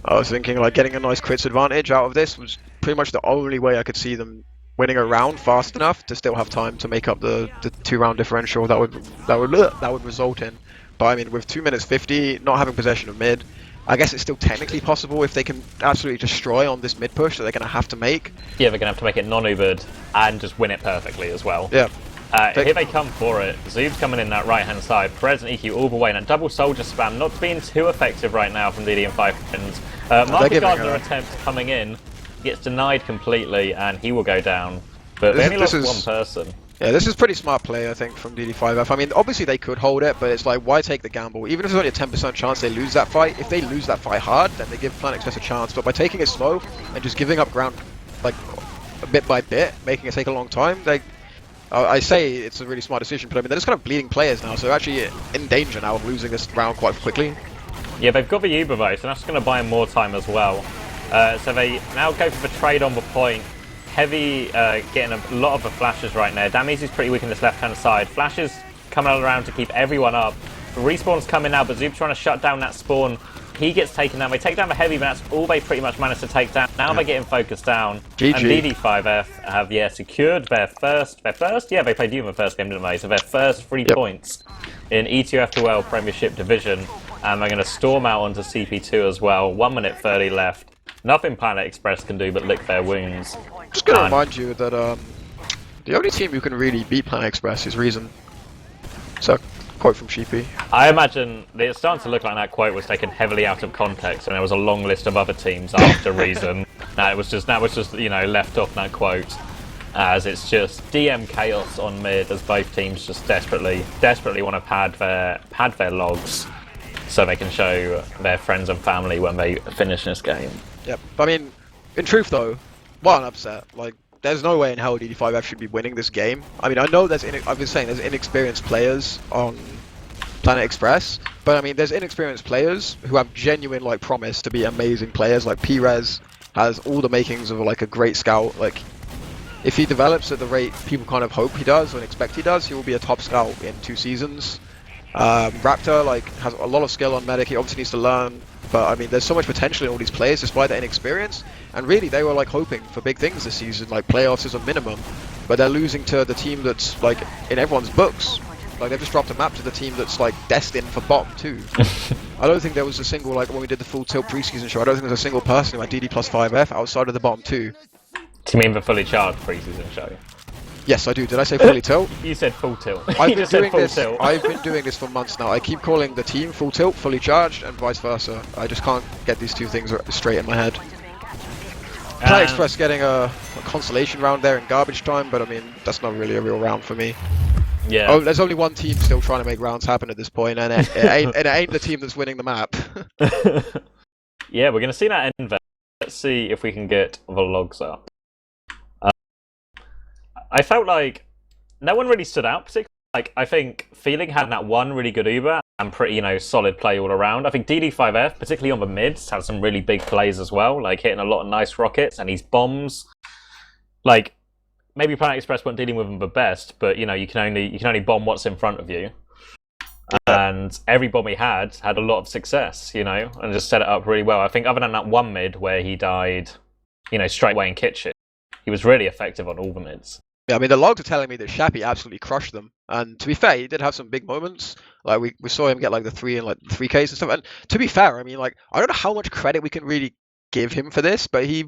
I was thinking like getting a nice crits advantage out of this was pretty much the only way I could see them winning a round fast enough to still have time to make up the 2-round differential that would result in. But I mean, with 2 minutes 50, not having possession of mid, I guess it's still technically possible if they can absolutely destroy on this mid push that they're going to have to make. Yeah, they're going to have to make it non-Ubered and just win it perfectly as well. Yeah. Here they come for it. Zoob's coming in that right-hand side. Perez and EQ all the way, and that double soldier spam not being too effective right now from DD and 5 friends. Market Gardner attempt coming in gets denied completely, and he will go down. But they only lost 1 person. Yeah, this is pretty smart play, I think, from DD5F. I mean, obviously they could hold it, but it's like, why take the gamble? Even if there's only a 10% chance they lose that fight, if they lose that fight hard, then they give Planet Express a chance. But by taking it slow and just giving up ground, like, bit by bit, making it take a long time, I say it's a really smart decision, but I mean, they're just kind of bleeding players now, so they're actually in danger now of losing this round quite quickly. Yeah, they've got the Uber vote, and that's going to buy them more time as well. So they now go for the trade on the point. Heavy getting a lot of the flashes right now. Damage is pretty weak on this left-hand side. Flashes coming around to keep everyone up. The respawn's coming now, but Zoob's trying to shut down that spawn. He gets taken down. They take down the heavy, but that's all they pretty much managed to take down. Now they're getting focused down. GG. And DD5F have, secured their first? Yeah, they played you in the first game, didn't they? So their first 3 points in ETF2L Premiership Division. And they're going to storm out onto CP2 as well. 1 minute 30 left. Nothing Planet Express can do but lick their wounds. Just going to remind you that the only team who can really beat Planet Express is Reason. So, quote from Sheepy. I imagine it's starting to look like that quote was taken heavily out of context, and there was a long list of other teams after Reason. That was just left off that quote, as it's just DM chaos on mid as both teams just desperately want to pad their logs so they can show their friends and family when they finish this game. Yep. I mean, in truth though, what an upset. Like, there's no way in hell DD5F should be winning this game. I mean, I know I've been saying there's inexperienced players on Planet Express, but I mean, there's inexperienced players who have genuine like promise to be amazing players. Like Perez has all the makings of like a great scout. Like, if he develops at the rate people kind of hope he does and expect he does, he will be a top scout in 2 seasons. Raptor like has a lot of skill on medic. He obviously needs to learn, but I mean, there's so much potential in all these players despite their inexperience. And really, they were like hoping for big things this season, like playoffs is a minimum. But they're losing to the team that's like in everyone's books. Like they've just dropped a map to the team that's like destined for bottom 2. I don't think there was a single, like when we did the full tilt preseason show, I don't think there's a single person like DD plus 5F outside of the bottom 2. Do you mean the fully charged preseason show? Yes, I do. Did I say fully tilt? You said full tilt. I've You been just said doing full this. tilt. I've been doing this for months now. I keep calling the team full tilt, fully charged, and vice versa. I just can't get these 2 things straight in my head. Planet Express getting a consolation round there in garbage time, but I mean that's not really a real round for me. Yeah. Oh, there's only one team still trying to make rounds happen at this point, and it ain't the team that's winning the map. Yeah, we're gonna see that end. Let's see if we can get the logs up. I felt like no one really stood out particularly. Like, I think Feeling had that one really good Uber and pretty, solid play all around. I think DD5F, particularly on the mids, had some really big plays as well, like hitting a lot of nice rockets and his bombs. Like, maybe Planet Express weren't dealing with them the best, but you can only bomb what's in front of you. And every bomb he had a lot of success, and just set it up really well. I think other than that one mid where he died, straight away in kitchen, he was really effective on all the mids. Yeah, I mean, the logs are telling me that Sheppy absolutely crushed them. And to be fair, he did have some big moments. Like, we saw him get, like, the 3 and, like, 3Ks and stuff. And to be fair, I mean, like, I don't know how much credit we can really give him for this, but he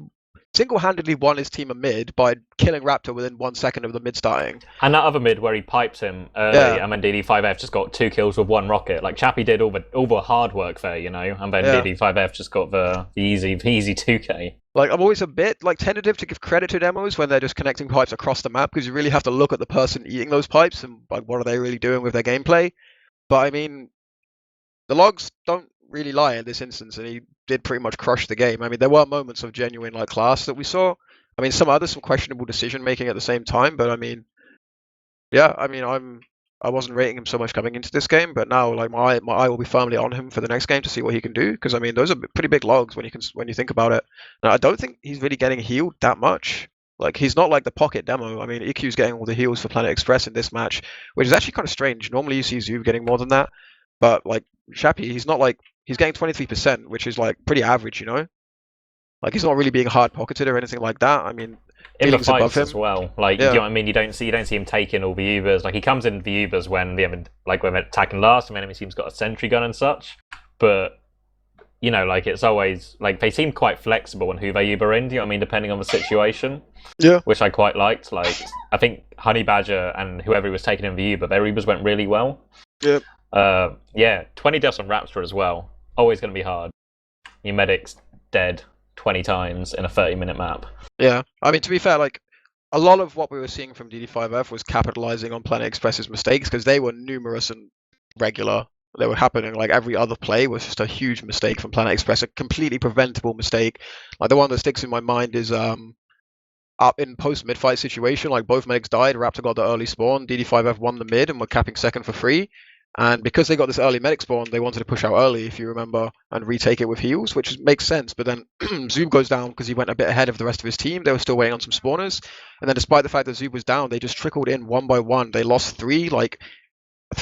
single-handedly won his team a mid by killing Raptor within 1 second of the mid starting. And that other mid where he piped him early, and then DD5F just got 2 kills with 1 rocket. Like, Chappie did all the hard work there, and then DD5F just got the easy 2K. Like, I'm always a bit, like, tentative to give credit to demos when they're just connecting pipes across the map, because you really have to look at the person eating those pipes and, like, what are they really doing with their gameplay. But, I mean, the logs don't really lie in this instance, and he did pretty much crush the game. I mean, there were moments of genuine, like, class that we saw. I mean, some questionable decision-making at the same time, but, I mean, yeah, I mean, I wasn't rating him so much coming into this game, but now like my eye will be firmly on him for the next game to see what he can do. Because I mean, those are pretty big logs when you think about it. Now, I don't think he's really getting healed that much. Like he's not like the pocket demo. I mean, EQ's getting all the heals for Planet Express in this match, which is actually kind of strange. Normally you see Zub getting more than that, but like Shappy, he's getting 23%, which is like pretty average, Like he's not really being hard pocketed or anything like that. I mean, in the fights as well, like you know what I mean. You don't see him taking all the Ubers. Like he comes in the Ubers when when we're attacking last, and the enemy team's got a sentry gun and such. But like it's always like they seem quite flexible on who they Uber in. Do you know what I mean? Depending on the situation. Yeah. Which I quite liked. Like I think Honey Badger and whoever he was taking in the Uber, their Ubers went really well. Yep. 20 deaths on Raptor as well. Always going to be hard. Your medic's dead 20 times in a 30-minute map. Yeah, I mean, to be fair, like, a lot of what we were seeing from DD5F was capitalizing on Planet Express's mistakes, because they were numerous and regular. They were happening, like, every other play was just a huge mistake from Planet Express, a completely preventable mistake. Like, the one that sticks in my mind is, up in post-mid-fight situation, like, both medics died, Raptor got the early spawn, DD5F won the mid, and were capping second for free. And because they got this early medic spawn, they wanted to push out early, if you remember, and retake it with heals, which makes sense. But then Zub goes down because he went a bit ahead of the rest of his team. They were still waiting on some spawners. And then despite the fact that Zub was down, they just trickled in one by one. They lost 3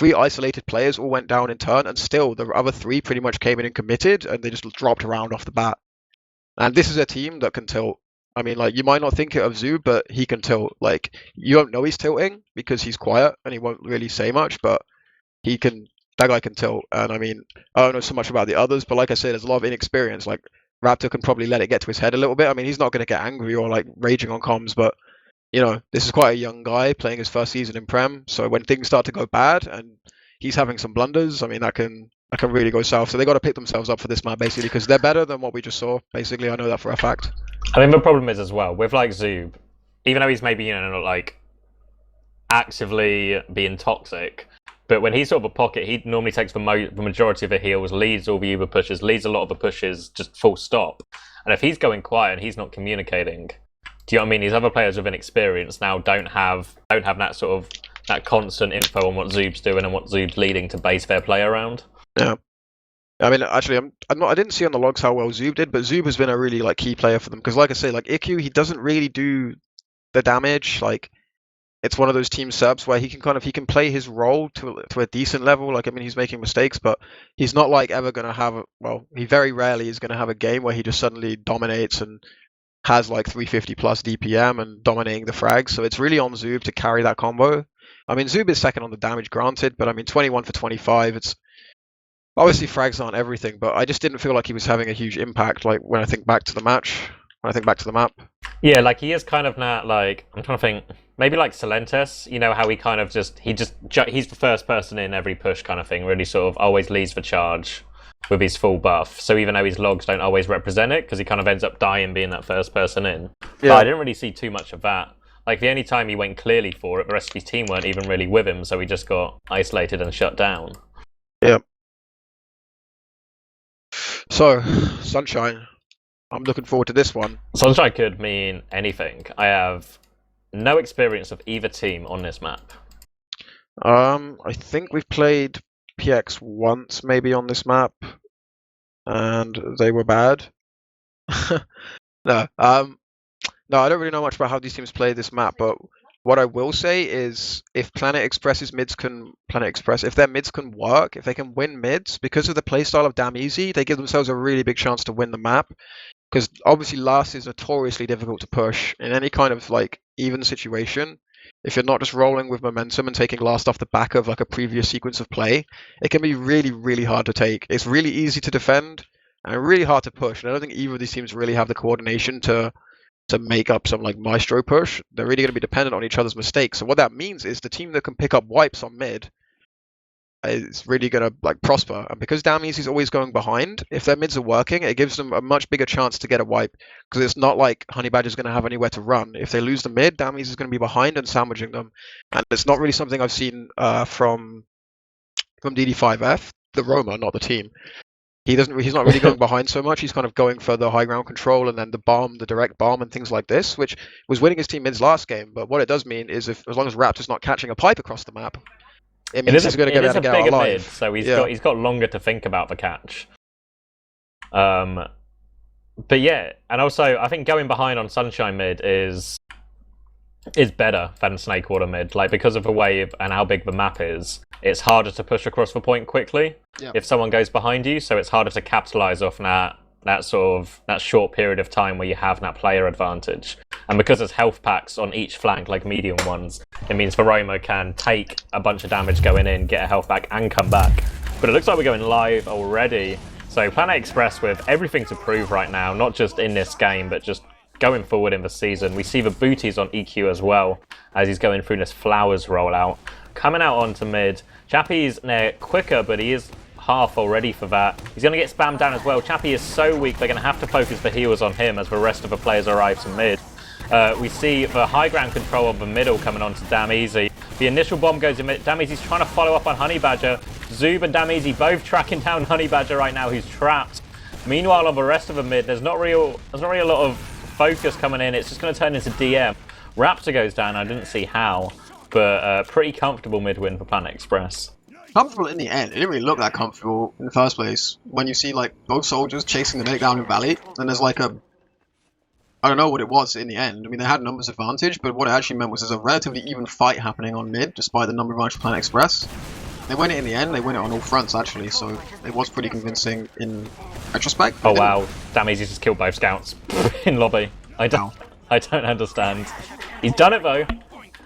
isolated players, all went down in turn. And still, the other 3 pretty much came in and committed, and they just dropped around off the bat. And this is a team that can tilt. I mean, like, you might not think it of Zub, but he can tilt. Like, you don't know he's tilting because he's quiet and he won't really say much, but that guy can tilt. And I mean, I don't know so much about the others, but like I said, there's a lot of inexperience. Like Raptor can probably let it get to his head a little bit. I mean, he's not going to get angry or like raging on comms, but this is quite a young guy playing his first season in Prem. So when things start to go bad and he's having some blunders, I mean, that can really go south. So they got to pick themselves up for this map basically, because they're better than what we just saw. Basically, I know that for a fact. I mean, the problem is as well with like Zub, even though he's maybe not like actively being toxic, But when he's sort of a pocket, he normally takes the majority of the heals, leads all the Uber pushes, leads a lot of the pushes, just full stop. And if he's going quiet and he's not communicating, do you know what I mean? These other players with an experience now don't have that sort of that constant info on what Zoob's doing and what Zoob's leading to base their play around. Yeah. I mean, actually, I didn't see on the logs how well Zoob did, but Zoob has been a really like key player for them because, like I say, like IQ, he doesn't really do the damage. Like, it's one of those team subs where he can play his role to a decent level. Like, I mean, he's making mistakes, but he's not like ever gonna have he very rarely is gonna have a game where he just suddenly dominates and has like 350 plus DPM and dominating the frags. So it's really on Zoob to carry that combo. I mean, Zoob is second on the damage, granted, but I mean, 21 for 25. It's obviously frags aren't everything, but I just didn't feel like he was having a huge impact. Like when I think back to the match, when I think back to the map. Yeah, like he is kind of not like, I'm trying to think, maybe like Silentes, you know, how he kind of he's the first person in every push kind of thing, really sort of always leads the charge with his full buff. So even though his logs don't always represent it, because he kind of ends up dying being that first person in. Yeah. But I didn't really see too much of that. Like the only time he went clearly for it, the rest of his team weren't even really with him, so he just got isolated and shut down. Yeah. So, Sunshine. I'm looking forward to this one. Sunshine could mean anything. I have no experience of either team on this map. I think we've played PX once maybe on this map, and they were bad. No, no, I don't really know much about how these teams play this map, but what I will say is if if their mids can work, if they can win mids, because of the playstyle of Damn Easy, they give themselves a really big chance to win the map. Because obviously last is notoriously difficult to push in any kind of like even situation. If you're not just rolling with momentum and taking last off the back of like a previous sequence of play, it can be really, really hard to take. It's really easy to defend and really hard to push. And I don't think either of these teams really have the coordination to make up some like maestro push. They're really going to be dependent on each other's mistakes. So what that means is the team that can pick up wipes on mid is really going to like prosper. And because Damn Easy is always going behind, if their mids are working, it gives them a much bigger chance to get a wipe, because it's not like Honey Badger's going to have anywhere to run. If they lose the mid, Damn Easy is going to be behind and sandwiching them. And it's not really something I've seen from DD5F, the roamer, not the team. He's not really going behind so much. He's kind of going for the high ground control and then the bomb, the direct bomb and things like this, which was winning his team mids last game. But what it does mean is as long as Raptor's not catching a pipe across the map, it means he's going to get out and get out alive. Mid, so he's got longer to think about the catch. But yeah, and also I think going behind on Sunshine mid is better than Snakewater mid. Like because of the wave and how big the map is, it's harder to push across the point quickly if someone goes behind you. So it's harder to capitalize off that short period of time where you have that player advantage. And because there's health packs on each flank, like medium ones, it means the roamer can take a bunch of damage going in, get a health pack, and come back. But it looks like we're going live already. So Planet Express with everything to prove right now, not just in this game, but just going forward in the season. We see the booties on EQ as well, as he's going through this Flowers rollout. Coming out onto mid. Chappie's quicker, but he is half already for that. He's going to get spammed down as well. Chappie is so weak, they're going to have to focus the heals on him as the rest of the players arrive to mid. We see the high ground control of the middle coming on to Damn Easy. The initial bomb goes in mid. Damn Easy's trying to follow up on Honey Badger. Zoob and Damn Easy both tracking down Honey Badger right now, who's trapped. Meanwhile, on the rest of the mid, there's not really a lot of focus coming in. It's just going to turn into DM. Raptor goes down. I didn't see how, but pretty comfortable mid win for Planet Express. Comfortable in the end. It didn't really look that comfortable in the first place. When you see like both soldiers chasing the medic down in Valley, then there's like I don't know what it was in the end. I mean, they had numbers advantage, but what it actually meant was there's a relatively even fight happening on mid, despite the number of matches Planet Express. They win it in the end. They win it on all fronts, actually, so it was pretty convincing in retrospect. Oh wow, Damn Easy just killed both scouts in lobby. I don't understand. He's done it though.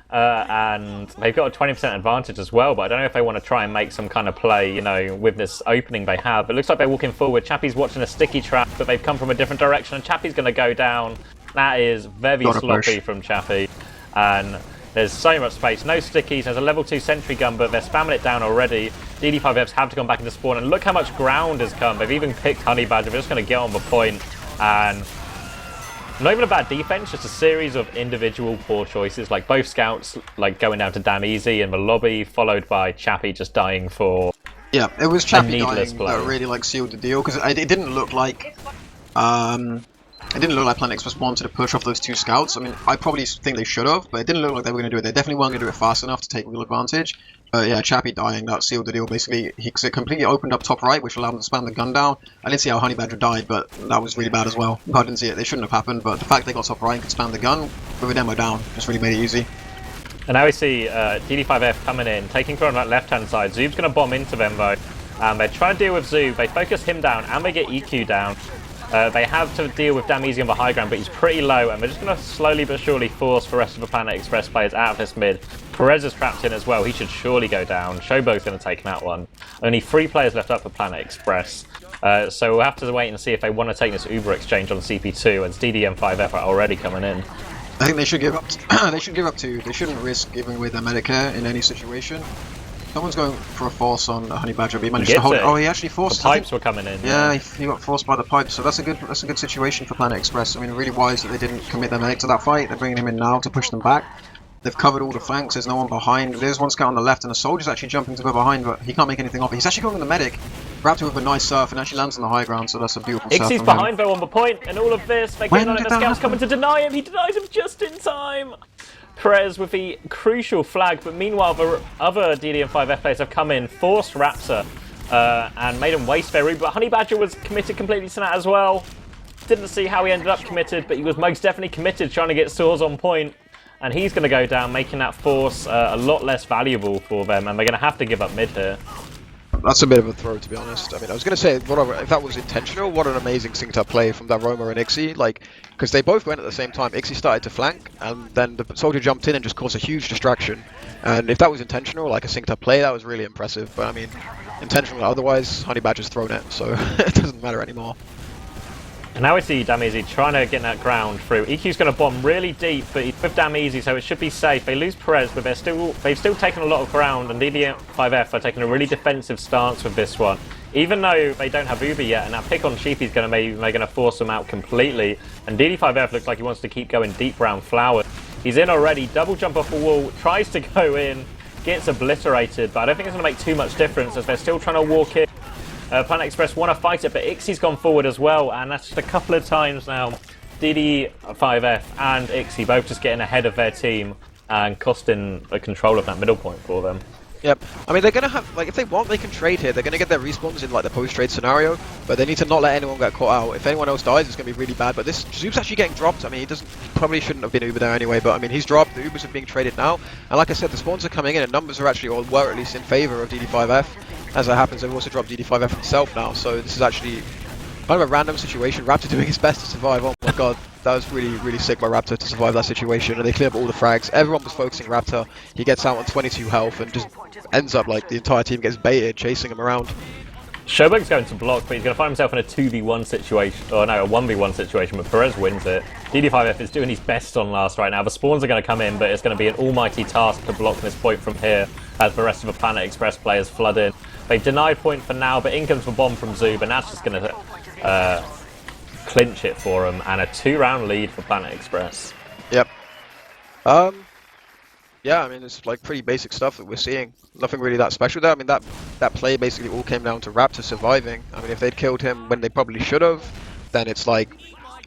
And they've got a 20% advantage as well, but I don't know if they want to try and make some kind of play, you know, with this opening they have. It looks like they're walking forward. Chappie's watching a sticky trap, but they've come from a different direction, and Chappie's going to go down. That is very sloppy from Chappie, and there's so much space. No stickies. There's a level 2 sentry gun, but they're spamming it down already. DD5Fs have to come back into spawn, and look how much ground has come. They've even picked Honey Badger. They're just going to get on the point, and Not even a bad defense, just a series of individual poor choices. Like both scouts, like going down to damn easy in the lobby, followed by Chappie just dying for. Yeah, it was Chappie needless dying play. that really like sealed the deal because it didn't look like it didn't look like Planet Express wanted to push off those two scouts. I mean, I probably think they should have, but it didn't look like they were going to do it. They definitely weren't going to do it fast enough to take real advantage. But yeah, Chappie dying, that sealed the deal basically. It completely opened up top right, which allowed him to spam the gun down. I didn't see how Honey Badger died, but that was really bad as well. I didn't see it. They shouldn't have happened, but the fact they got top right and could spam the gun with a demo down just really made it easy. And now we see DD5F coming in, taking control on that left-hand side. Zoob's going to bomb into them, though. And they try to deal with Zoob. They focus him down, and they get EQ down. They have to deal with Damn Easy on the high ground, but he's pretty low, and they're just going to slowly but surely force the rest of the Planet Express players out of this mid. Perez is trapped in as well. He should surely go down. Showbo's going to take that one. Only 3 players left up for Planet Express. So we'll have to wait and see if they want to take this Uber exchange on CP2, as DD and 5F are already coming in. I think they should give up. They should give up too. They shouldn't risk giving away their Medicare in any situation. Someone's going for a force on Honey Badger, but he managed to hold it. Oh, he actually forced. The pipes were coming in. Yeah, he got forced by the pipes, so that's a good situation for Planet Express. I mean, really wise that they didn't commit their medic to that fight. They're bringing him in now to push them back. They've covered all the flanks. There's no one behind. There's one scout on the left, and a soldier's actually jumping to go behind, but he can't make anything of it. He's actually going on the medic. Raptor with a nice surf and actually lands on the high ground, so that's a beautiful surf. Ixie's behind though on the point, and all of this, they're getting on it. The scout's coming to deny him. He denies him just in time. Perez with the crucial flag, but meanwhile the other DD and 5F players have come in, forced Raptor, and made him waste their route. But Honey Badger was committed completely to that as well. Didn't see how he ended up committed, but he was most definitely committed trying to get Soars on point. And he's going to go down, making that force a lot less valuable for them, and they're going to have to give up mid here. That's a bit of a throw, to be honest. I mean, I was going to say, if that was intentional, what an amazing synced-up play from Daroma and Ixie. Like, because they both went at the same time. Ixie started to flank, and then the soldier jumped in and just caused a huge distraction. And if that was intentional, like a synced-up play, that was really impressive. But I mean, intentional otherwise, Honey Badger's thrown it, so it doesn't matter anymore. And now we see Damn Easy trying to get that ground through. EQ's going to bomb really deep, but he's with Damn Easy, so it should be safe. They lose Perez, but they've still taken a lot of ground, and DD5F are taking a really defensive stance with this one. Even though they don't have Uber yet, and that pick on Sheepy is going to force them out completely. And DD5F looks like he wants to keep going deep round Flowers. He's in already, double jump off the wall, tries to go in, gets obliterated, but I don't think it's going to make too much difference as they're still trying to walk in. Planet Express want to fight it, but Ixie's gone forward as well, and that's just a couple of times now. DD5F and Ixie both just getting ahead of their team and costing the control of that middle point for them. Yep. I mean, they're going to have, like, if they want, they can trade here. They're going to get their respawns in, like, the post-trade scenario, but they need to not let anyone get caught out. If anyone else dies, it's going to be really bad, but this Zoob's actually getting dropped. I mean, he probably shouldn't have been Uber there anyway, but, I mean, he's dropped. The Ubers are being traded now, and like I said, the spawns are coming in, and numbers are actually, or were at least in favour of DD5F. As it happens, they've also dropped DD5F himself now, so this is actually kind of a random situation. Raptor doing his best to survive. Oh my god, that was really, really sick by Raptor to survive that situation, and they clear up all the frags. Everyone was focusing Raptor. He gets out on 22 health and just ends up like the entire team gets baited, chasing him around. Showbo's going to block, but he's going to find himself in a 2v1 situation, or no, a 1v1 situation, but Perez wins it. DD5F is doing his best on last right now. The spawns are going to come in, but it's going to be an almighty task to block this point from here as the rest of the Planet Express players flood in. They've denied point for now, but in comes the bomb from Zoob, and that's just going to clinch it for them, and a 2-round lead for Planet Express. Yep. Yeah, I mean, it's like pretty basic stuff that we're seeing. Nothing really that special there. I mean, that play basically all came down to Raptor surviving. I mean, if they'd killed him when they probably should have, then it's like,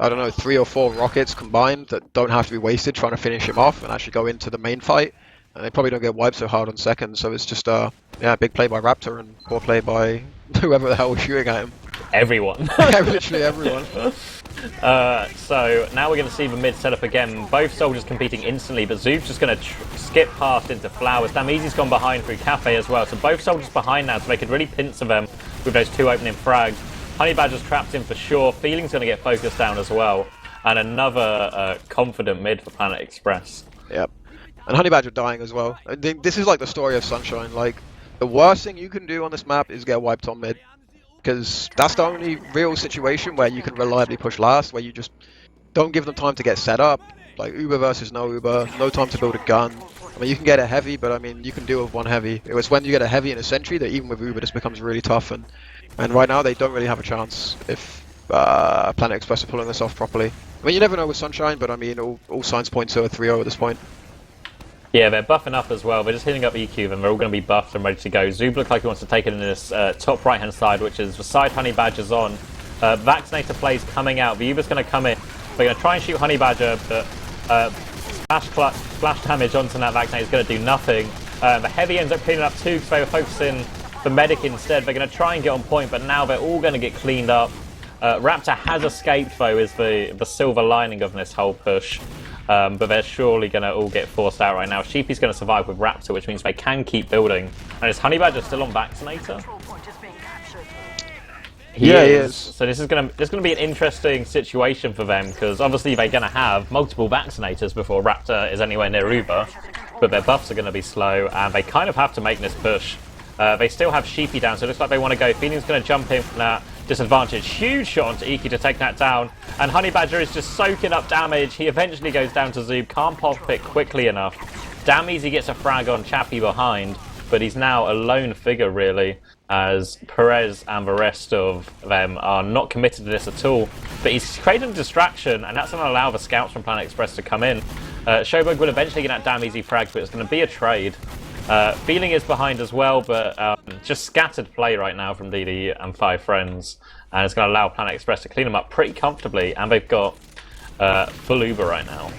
I don't know, 3 or 4 rockets combined that don't have to be wasted trying to finish him off and actually go into the main fight. And they probably don't get wiped so hard on second, so it's just yeah, big play by Raptor and poor play by whoever the hell was shooting at him. Everyone. Literally everyone. So now we're going to see the mid setup again. Both soldiers competing instantly, but Zoob's just going to skip past into Flowers. Damizi's gone behind through Cafe as well, so both soldiers behind now, so they could really pincer them with those 2 opening frags. Honey Badger's trapped in for sure. Feeling's going to get focused down as well. And another confident mid for Planet Express. Yep. And Honey Badger dying as well. I think this is like the story of Sunshine. Like, the worst thing you can do on this map is get wiped on mid. Because that's the only real situation where you can reliably push last, where you just don't give them time to get set up. Like, Uber versus no Uber, no time to build a gun. I mean, you can get a heavy, but I mean, you can deal with one heavy. It was when you get a heavy and a sentry that even with Uber this becomes really tough. And right now they don't really have a chance if Planet Express are pulling this off properly. mean, you never know with Sunshine, but I mean, all signs point to a 3-0 at this point. Yeah, they're buffing up as well. They're just hitting up EQ, and they're all going to be buffed and ready to go. Zoob looks like he wants to take it in this top right-hand side, which is the side Honey Badger's on. Vaccinator plays coming out. The Uber's going to come in. They're going to try and shoot Honey Badger, but splash damage onto that Vaccinator is going to do nothing. The Heavy ends up cleaning up too because they were focusing the Medic instead. They're going to try and get on point, but now they're all going to get cleaned up. Raptor has escaped, though, is the silver lining of this whole push. But they're surely going to all get forced out right now. Sheepy's going to survive with Raptor, which means they can keep building. And is Honey Badger still on Vaccinator? He is. So this is going to be an interesting situation for them, because obviously they're going to have multiple Vaccinators before Raptor is anywhere near Uber. But their buffs are going to be slow, and they kind of have to make this push. They still have Sheepy down, so it looks like they want to go. Feeling's going to jump in from that disadvantage. Huge shot onto Iki to take that down. And Honey Badger is just soaking up damage. He eventually goes down to Zoob. Can't pop it quickly enough. Damn easy gets a frag on Chappie behind. But he's now a lone figure, really, as Perez and the rest of them are not committed to this at all. But he's created a distraction, and that's going to allow the scouts from Planet Express to come in. Showbug will eventually get that damn easy frag, but it's going to be a trade. Feeling is behind as well, but just scattered play right now from DD and 5 friends, and it's going to allow Planet Express to clean them up pretty comfortably, and they've got full Uber right now.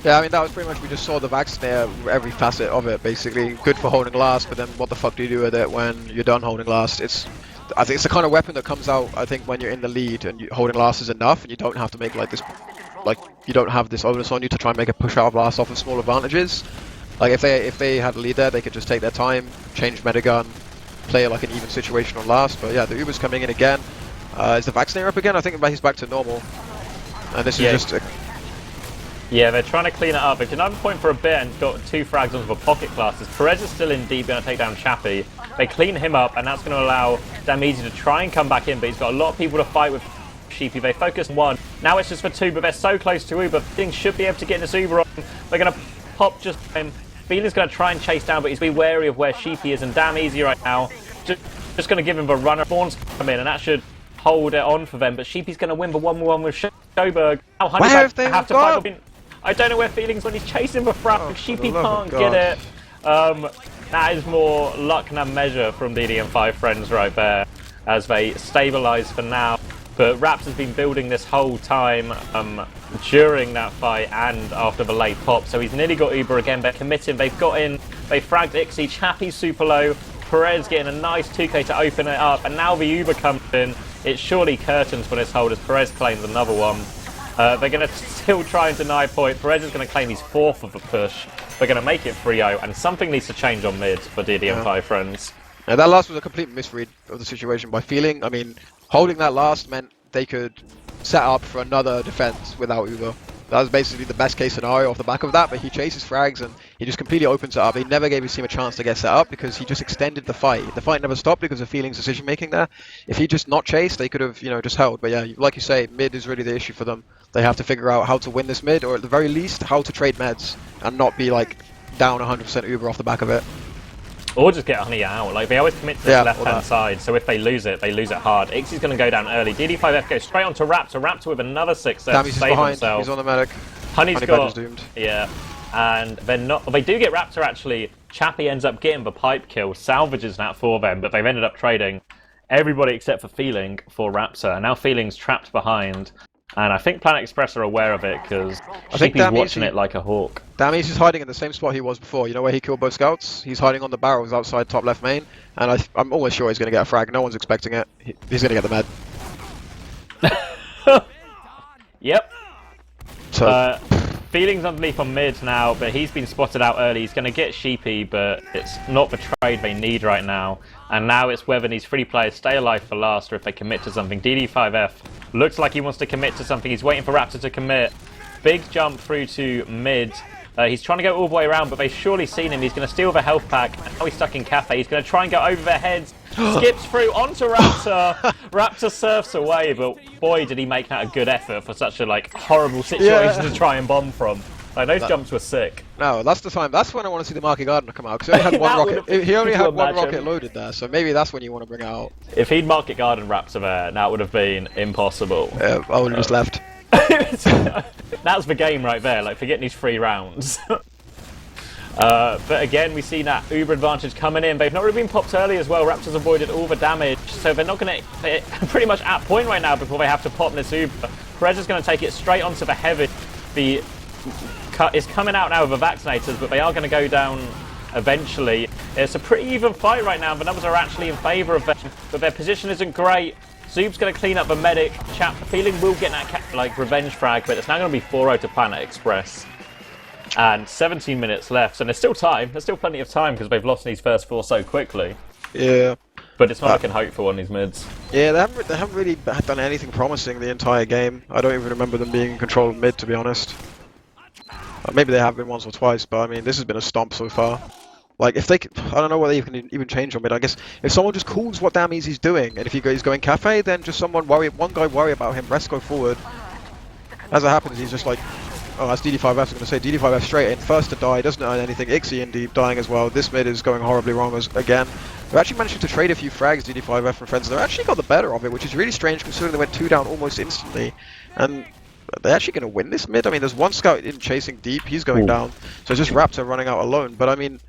Yeah, I mean, that was pretty much, we just saw the Vaccinator, every facet of it, basically. Good for holding last, but then what the fuck do you do with it when you're done holding last? I think it's the kind of weapon that comes out, I think, when you're in the lead and holding last is enough, and you don't have to make you don't have this onus on you to try and make a push out of last off of small advantages. Like, if they had a lead there, they could just take their time, change metagun, play like an even situation on last. But yeah, the Uber's coming in again. Is the Vaccinator up again? I think he's back to normal. And this is just... Yeah, they're trying to clean it up. They've been on point for a bit and got 2 frags onto the pocket classes. Perez is still in deep, going to take down Chappie. They clean him up, and that's going to allow Damizi to try and come back in, but he's got a lot of people to fight with. Sheepy, they focus on 1. Now it's just for 2, but they're so close to Uber. Things should be able to get in this Uber on. They're going to pop just him. Feeling's going to try and chase down, but he's be wary of where Sheepy is, and damn easy right now. Just going to give him the runner. Thorns come in, and that should hold it on for them, but Sheepy's going to win the 1v1 with Showberg. Now Honeybag have to fight. I don't know where Feeling's when he's chasing the frag. Sheepy can't get it. That is more luck than measure from DD and 5 friends right there, as they stabilise for now. But Raptor's been building this whole time during that fight and after the late pop, so he's nearly got Uber again. They're committing, they've got in, they fragged Ixie, Chappie's super low, Perez getting a nice 2k to open it up, and now the Uber comes in. It's surely curtains for this hold as Perez claims another one. They're going to still try and deny point. Perez is going to claim he's 4th of the push. They're going to make it 3-0, and something needs to change on mid for DD and 5 friends. Yeah, that last was a complete misread of the situation by Feeling. I mean, holding that last meant they could set up for another defense without Uber. That was basically the best case scenario off the back of that, but he chases frags and he just completely opens it up. He never gave his team a chance to get set up because he just extended the fight. The fight never stopped because of Feeling's decision making there. If he just not chased, they could have, just held. But yeah, like you say, mid is really the issue for them. They have to figure out how to win this mid, or at the very least, how to trade meds and not be like down 100% Uber off the back of it. Or just get Honey out. Like, they always commit to the left-hand side, so if they lose it hard. Ixie's going to go down early. DD5F goes straight onto Raptor. Raptor with another 6 to save himself. He's on the medic. Honey's got... doomed. Yeah. And they're not... They do get Raptor, actually. Chappie ends up getting the pipe kill. Salvages that for them, but they've ended up trading everybody except for Feeling for Raptor. And now Feeling's trapped behind. And I think Planet Express are aware of it, because Sheepy's watching it like a hawk. Damiz is hiding in the same spot he was before. You know where he killed both scouts? He's hiding on the barrels outside top left main. And I'm almost sure he's going to get a frag. No one's expecting it. He's going to get the med. Yep. So. Feeling's underneath on mid now, but he's been spotted out early. He's going to get Sheepy, but it's not the trade they need right now. And now it's whether these 3 players stay alive for last or if they commit to something. DD5F looks like he wants to commit to something. He's waiting for Raptor to commit. Big jump through to mid. He's trying to go all the way around, but they've surely seen him. He's going to steal the health pack. Now he's stuck in Cafe. He's going to try and go over their heads. Skips through onto Raptor. Raptor surfs away, but boy, did he make that a good effort for such a horrible situation to try and bomb from. Those jumps were sick. No, that's the time. That's when I want to see the Market Gardener come out, because he only had one rocket. He only had one rocket loaded there, so maybe that's when you want to bring it out. If he'd Market Garden Raptor there, that would have been impossible. Yeah, I would have just left. That's the game right there, like forgetting these 3 rounds. But again, we see that Uber advantage coming in. They've not really been popped early as well. Raptors avoided all the damage, so they're not going to... They're pretty much at point right now before they have to pop this Uber. Perez is going to take it straight onto the heavy. The cut is coming out now with the vaccinators, but they are going to go down eventually. It's a pretty even fight right now. The numbers are actually in favour of them, but their position isn't great. Zoob's going to clean up the medic. Feeling will get that revenge frag, but it's now going to be 4-0 to Planet Express. And 17 minutes left, and there's still time. There's still plenty of time because they've lost these first 4 so quickly. Yeah. But it's not looking hopeful on these mids. Yeah, they haven't really done anything promising the entire game. I don't even remember them being in control of mid, to be honest. Maybe they have been once or twice, but I mean, this has been a stomp so far. Like, if they could, I don't know whether you can even change on mid. I guess if someone just calls what damn he's doing, and if he's going cafe, then just one guy worry about him, rest go forward. As it happens, he's just like, oh, that's DD5F, I was going to say, DD5F straight in, first to die, doesn't earn anything, Ixie in deep, dying as well. This mid is going horribly wrong again. They're actually managing to trade a few frags, DD5F and friends, and they're actually got the better of it, which is really strange considering they went 2 down almost instantly. And they're actually going to win this mid. I mean, there's one scout in chasing deep, he's going down, so it's just Raptor running out alone. But I mean,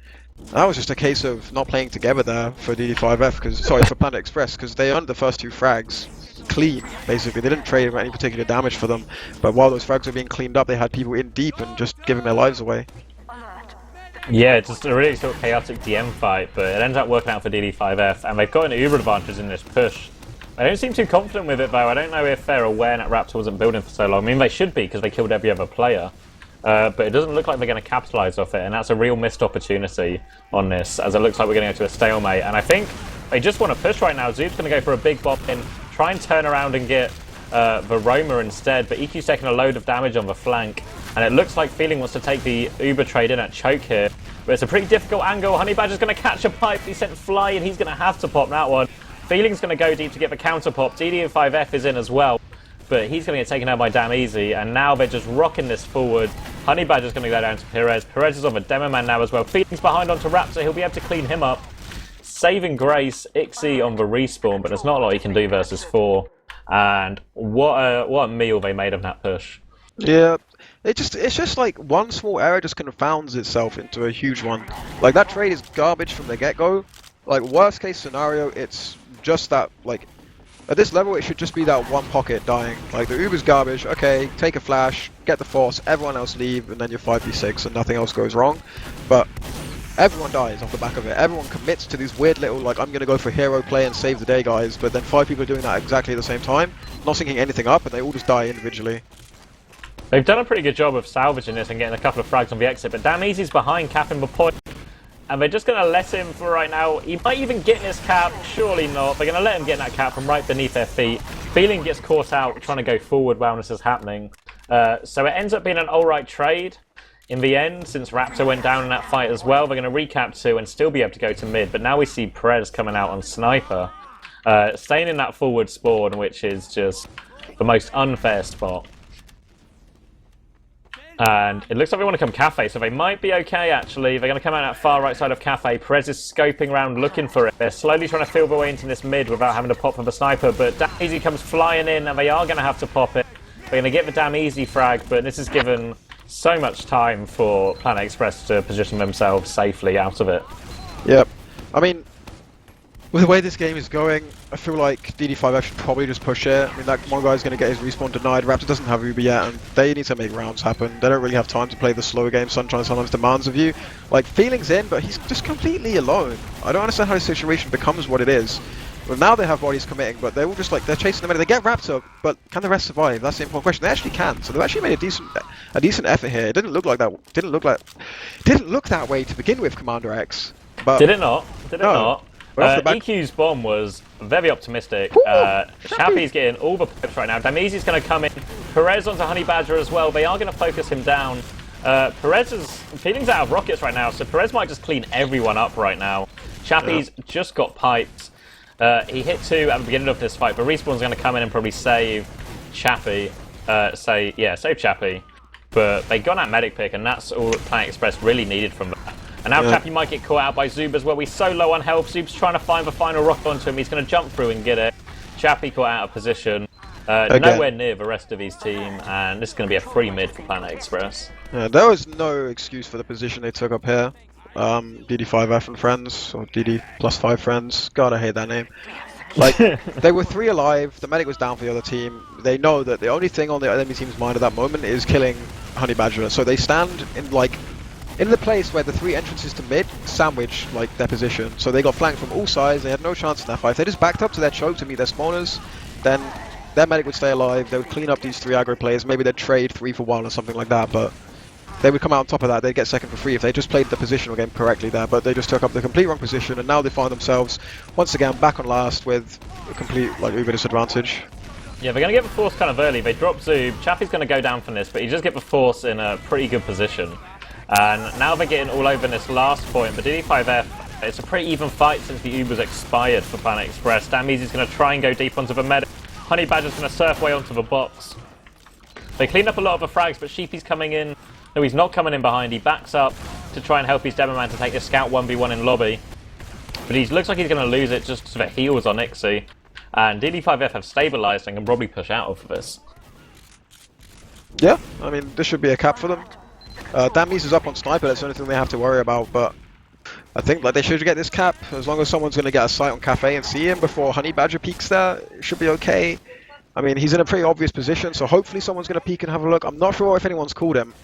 that was just a case of not playing together there for DD5F, for Planet Express, because they earned the first 2 frags clean, basically. They didn't trade any particular damage for them, but while those frags were being cleaned up, they had people in deep and just giving their lives away. Yeah, it's just a really sort of chaotic DM fight, but it ends up working out for DD5F, and they've got an Uber advantage in this push. I don't seem too confident with it, though. I don't know if they're aware that Raptor wasn't building for so long. I mean, they should be, because they killed every other player. But it doesn't look like they're going to capitalise off it, and that's a real missed opportunity on this, as it looks like we're going to go to a stalemate. And I think they just want to push right now. Zoob's going to go for a big bomb in, try and turn around and get the Roma instead, but EQ's taking a load of damage on the flank, and it looks like Feeling wants to take the Uber trade in at choke here, but it's a pretty difficult angle. Honey Badger's going to catch a pipe, he's sent fly, and he's going to have to pop that one. Feeling's going to go deep to get the counter pop. DD and 5F is in as well, but he's going to get taken out by Damn Easy, and now they're just rocking this forward. Honey Badger's going to go down to Perez. Perez is on the Demo Man now as well. Feeling's behind onto Raptor, he'll be able to clean him up. Saving grace, Ixie on the respawn, but there's not a lot he can do versus 4. And what a meal they made of that push. Yeah, it's just like one small error just confounds itself into a huge one. Like, that trade is garbage from the get-go. Like, worst case scenario, it's just that, like, at this level it should just be that one pocket dying. Like, the Uber's garbage, okay, take a flash, get the force, everyone else leave, and then you're 5v6 and nothing else goes wrong. But everyone dies off the back of it. Everyone commits to these weird little, like, I'm going to go for hero play and save the day guys, but then 5 people are doing that exactly at the same time, not syncing anything up, and they all just die individually. They've done a pretty good job of salvaging this and getting a couple of frags on the exit, but Damn Easy's behind capping the point, and they're just going to let him for right now. He might even get in his cap, surely not. They're going to let him get in that cap from right beneath their feet. Feeling gets caught out trying to go forward while this is happening. So it ends up being an alright trade. In the end, since Raptor went down in that fight as well, they're going to recap 2 and still be able to go to mid. But now we see Perez coming out on Sniper, staying in that forward spawn, which is just the most unfair spot. And it looks like they want to come Cafe, so they might be okay, actually. They're going to come out that far right side of Cafe. Perez is scoping around looking for it. They're slowly trying to feel their way into this mid without having to pop for the Sniper, but Damn Easy comes flying in, and they are going to have to pop it. They're going to get the Damn Easy frag, but this is given so much time for Planet Express to position themselves safely out of it. Yep. I mean, with the way this game is going, I feel like DD5F should probably just push it. I mean, that one guy's going to get his respawn denied. Raptor doesn't have Uber yet, and they need to make rounds happen. They don't really have time to play the slow game Sunshine sometimes demands of you. Like, Feeling's in, but he's just completely alone. I don't understand how the situation becomes what it is. Well, now they have bodies committing, but they're all just like, they're chasing them in. They get Raptor, but can the rest survive? That's the important question. They actually can, so they've actually made a decent effort here. It didn't look like that. Didn't look that way to begin with, CommanderX. But did it not? Did it not? Well, EQ's bomb was very optimistic. Shappy's getting all the pipes right now. Damizi's going to come in. Perez onto Honey Badger as well. They are going to focus him down. Perez's Feeling's out of rockets right now, so Perez might just clean everyone up right now. Shappy's just got piped. He hit 2 at the beginning of this fight, but Respawn's going to come in and probably save Chappy. Save Chappy. But they got that medic pick, and that's all Planet Express really needed from that. And now Chappy might get caught out by Zoob as well. He's so low on health. Zoob's trying to find the final rocket onto him. He's going to jump through and get it. Chappy caught out of position. Again. Nowhere near the rest of his team, and this is going to be a free mid for Planet Express. Yeah, there was no excuse for the position they took up here. DD5F and friends, or DD plus 5 friends. God, I hate that name. Like, they were 3 alive, the medic was down for the other team. They know that the only thing on the enemy team's mind at that moment is killing Honey Badger. So they stand in, like, in the place where the 3 entrances to mid sandwich, like, their position. So they got flanked from all sides, they had no chance in that fight. If they just backed up to their choke to meet their spawners, then their medic would stay alive, they would clean up these 3 aggro players, maybe they'd trade 3 for 1 or something like that, but they would come out on top of that, they'd get second for free if they just played the positional game correctly there, but they just took up the complete wrong position, and now they find themselves, once again, back on last with a complete, like, uber disadvantage. Yeah, they're going to get the Force kind of early. They drop Zoob. Chappie's going to go down from this, but you just get the Force in a pretty good position. And now they're getting all over in this last point, but DD5F, it's a pretty even fight since the Uber's expired for Planet Express. Dameezy's going to try and go deep onto the medic. Honey Badger's going to surf way onto the box. They clean up a lot of the frags, but Sheepy's coming in. No, he's not coming in behind. He backs up to try and help his demo man to take this scout 1v1 in lobby. But he looks like he's going to lose it just because the heals on Ixie. And DD5F have stabilised and can probably push out of this. Yeah, I mean, this should be a cap for them. Dameezy's up on Sniper, that's the only thing they have to worry about, but I think like they should get this cap. As long as someone's going to get a sight on Cafe and see him before Honey Badger peeks there, it should be okay. I mean, he's in a pretty obvious position, so hopefully someone's going to peek and have a look. I'm not sure if anyone's called him.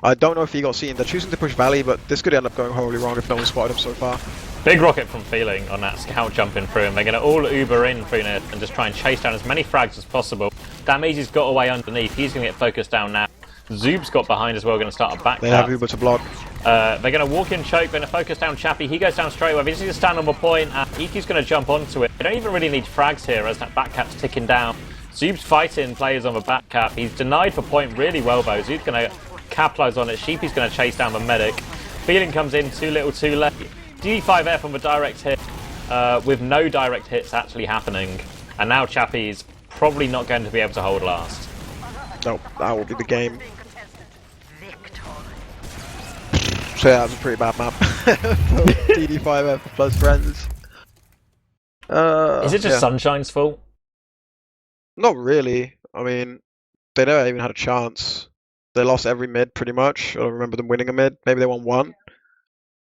I don't know if he got seen. They're choosing to push Valley, but this could end up going horribly wrong if no one spotted him so far. Big rocket from Feeling on that scout jumping through, and they're going to all Uber in through it and just try and chase down as many frags as possible. Dameezy's got away underneath. He's going to get focused down now. Zoob's got behind as well, going to start a back They have Uber to block. They're going to walk in choke, going to focus down Chappie. He goes down straight away. They just need to stand on the point, and EQ's going to jump onto it. They don't even really need frags here as that back cap's ticking down. Zoob's fighting players on the back cap. He's denied for point really well though. Zoob's going to capitalise on it. Sheepy's going to chase down the medic. Feeling comes in too little too late. D5F on the direct hit with no direct hits actually happening. And now Chappie's probably not going to be able to hold last. No, that will be the game. So yeah, that was a pretty bad map. DD5F plus friends. Is it just Sunshine's fault? Not really. I mean, they never even had a chance. They lost every mid pretty much. I don't remember them winning a mid. Maybe they won one.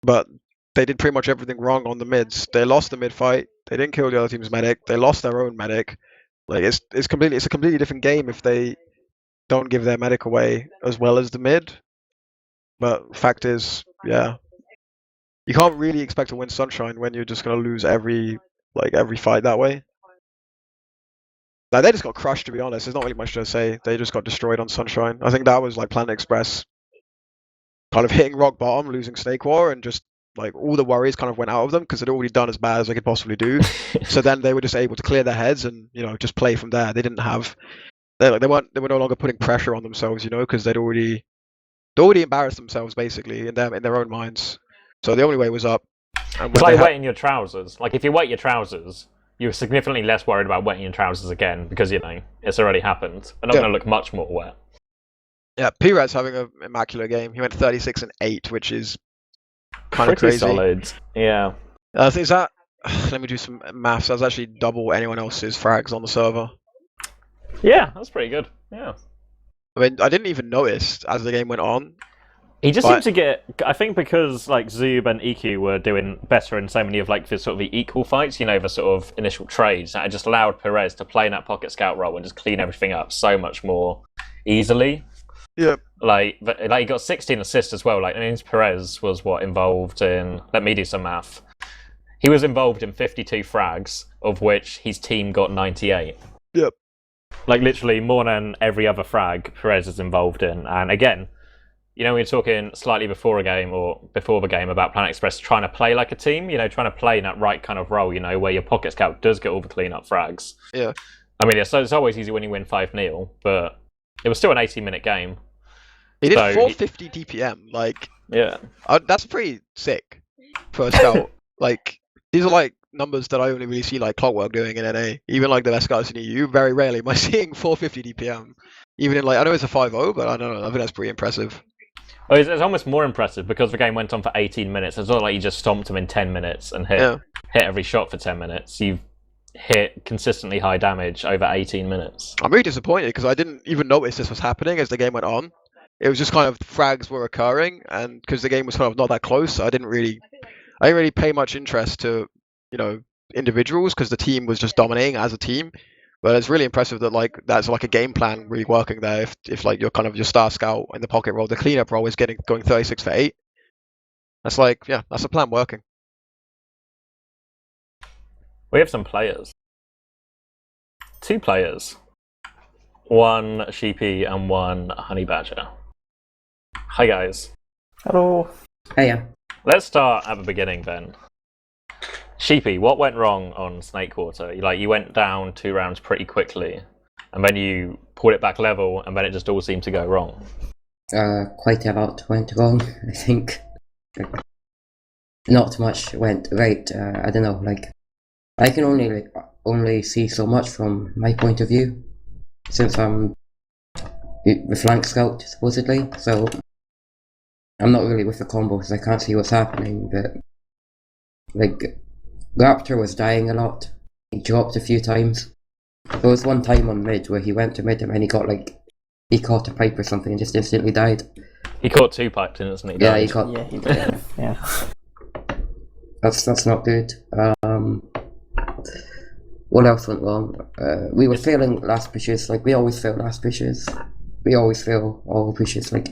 But they did pretty much everything wrong on the mids. They lost the mid fight. They didn't kill the other team's medic. They lost their own medic. Like it's a completely different game if they don't give their medic away as well as the mid. But fact is, yeah, you can't really expect to win Sunshine when you're just gonna lose every fight that way. Like, they just got crushed, to be honest. There's not really much to say. They just got destroyed on Sunshine. I think that was like Planet Express kind of hitting rock bottom, losing Snake War, and just like all the worries kind of went out of them because they'd already done as bad as they could possibly do. So then they were just able to clear their heads and just play from there. They didn't have they were no longer putting pressure on themselves, because they'd already embarrassed themselves basically in their own minds. So the only way was up. And it's like wetting your trousers. Like if you wet your trousers, you're significantly less worried about wetting your trousers again because it's already happened. They're not going to look much more wet. Yeah, P-Rat's having an immaculate game. He went 36-8, which is kind of pretty crazy. Solid. Yeah. Is that? Let me do some maths. That's actually double anyone else's frags on the server. Yeah, that's pretty good. Yeah. I mean, I didn't even notice as the game went on. He just seemed to get, I think because like Zoob and EQ were doing better in so many of like the sort of the equal fights, the sort of initial trades, that it just allowed Perez to play in that pocket scout role and just clean everything up so much more easily. Yeah. Like he got 16 assists as well. Like, that means Perez was involved in, let me do some math. He was involved in 52 frags, of which his team got 98. Yep. Like literally more than every other frag Perez is involved in. And again, we were talking slightly before a game or before the game about Planet Express trying to play like a team, trying to play in that right kind of role, where your pocket scout does get all the clean-up frags. Yeah. I mean, it's always easy when you win 5-0, but it was still an 18-minute game. He did 450 DPM, yeah. That's pretty sick for a scout. Like, these are like numbers that I only really see like Clockwork doing in NA. Even like the best guys in EU, very rarely am I seeing 450 DPM. Even in I know it's a 5-0, but I don't know, I think that's pretty impressive. Oh, it's almost more impressive because the game went on for 18 minutes. It's not like you just stomped them in 10 minutes and hit every shot for 10 minutes. You've hit consistently high damage over 18 minutes. I'm really disappointed because I didn't even notice this was happening as the game went on. It was just kind of frags were occurring, and because the game was kind of not that close, I didn't really pay much interest to, individuals because the team was just dominating as a team. But it's really impressive that that's like a game plan really working there. If like your kind of your star scout in the pocket role, the cleanup role is going 36 for 8. That's that's a plan working. We have some players. 2 players. 1 sheepy and 1 honey badger. Hi guys. Hello. Hiya. Let's start at the beginning then. Sheepy, what went wrong on Snakewater? You went down 2 rounds pretty quickly, and then you pulled it back level, and then it just all seemed to go wrong. Quite a lot went wrong, I think. Not much went right. I don't know, I can only see so much from my point of view, since I'm the flank scout, supposedly, so I'm not really with the combos, I can't see what's happening, but Raptor was dying a lot. He dropped a few times. There was one time on mid where he went to mid and he got he caught a pipe or something and just instantly died. He caught 2 pipes in, didn't he? Yeah, he caught. Yeah, he did. Yeah. That's not good. What else went wrong? We were failing last pushes. We always fail last pushes. We always fail all pushes. On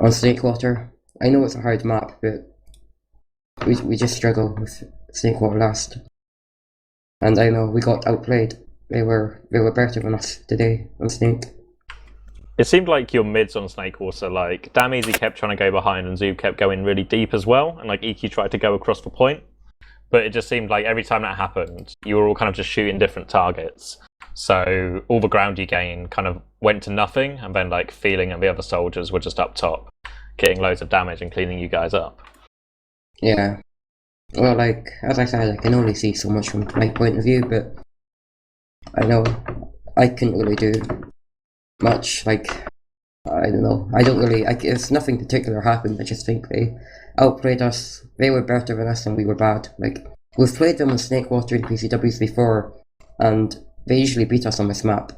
Snakewater, I know it's a hard map, but we just struggle with Snakewater last. And I know we got outplayed. They were better than us today on Snake. It seemed like your mids on Snakewater, Dameasy kept trying to go behind and Zoob kept going really deep as well, and EQ tried to go across the point. But it just seemed like every time that happened, you were all kind of just shooting different targets. So all the ground you gained kind of went to nothing, and then Feeling and the other soldiers were just up top, getting loads of damage and cleaning you guys up. Yeah. Well, as I said, I can only see so much from my point of view, but I know I couldn't really do much. I don't know. I don't really. It's nothing particular happened. I just think they outplayed us. They were better than us, and we were bad. We've played them on Snakewater and PCWs before, and they usually beat us on this map.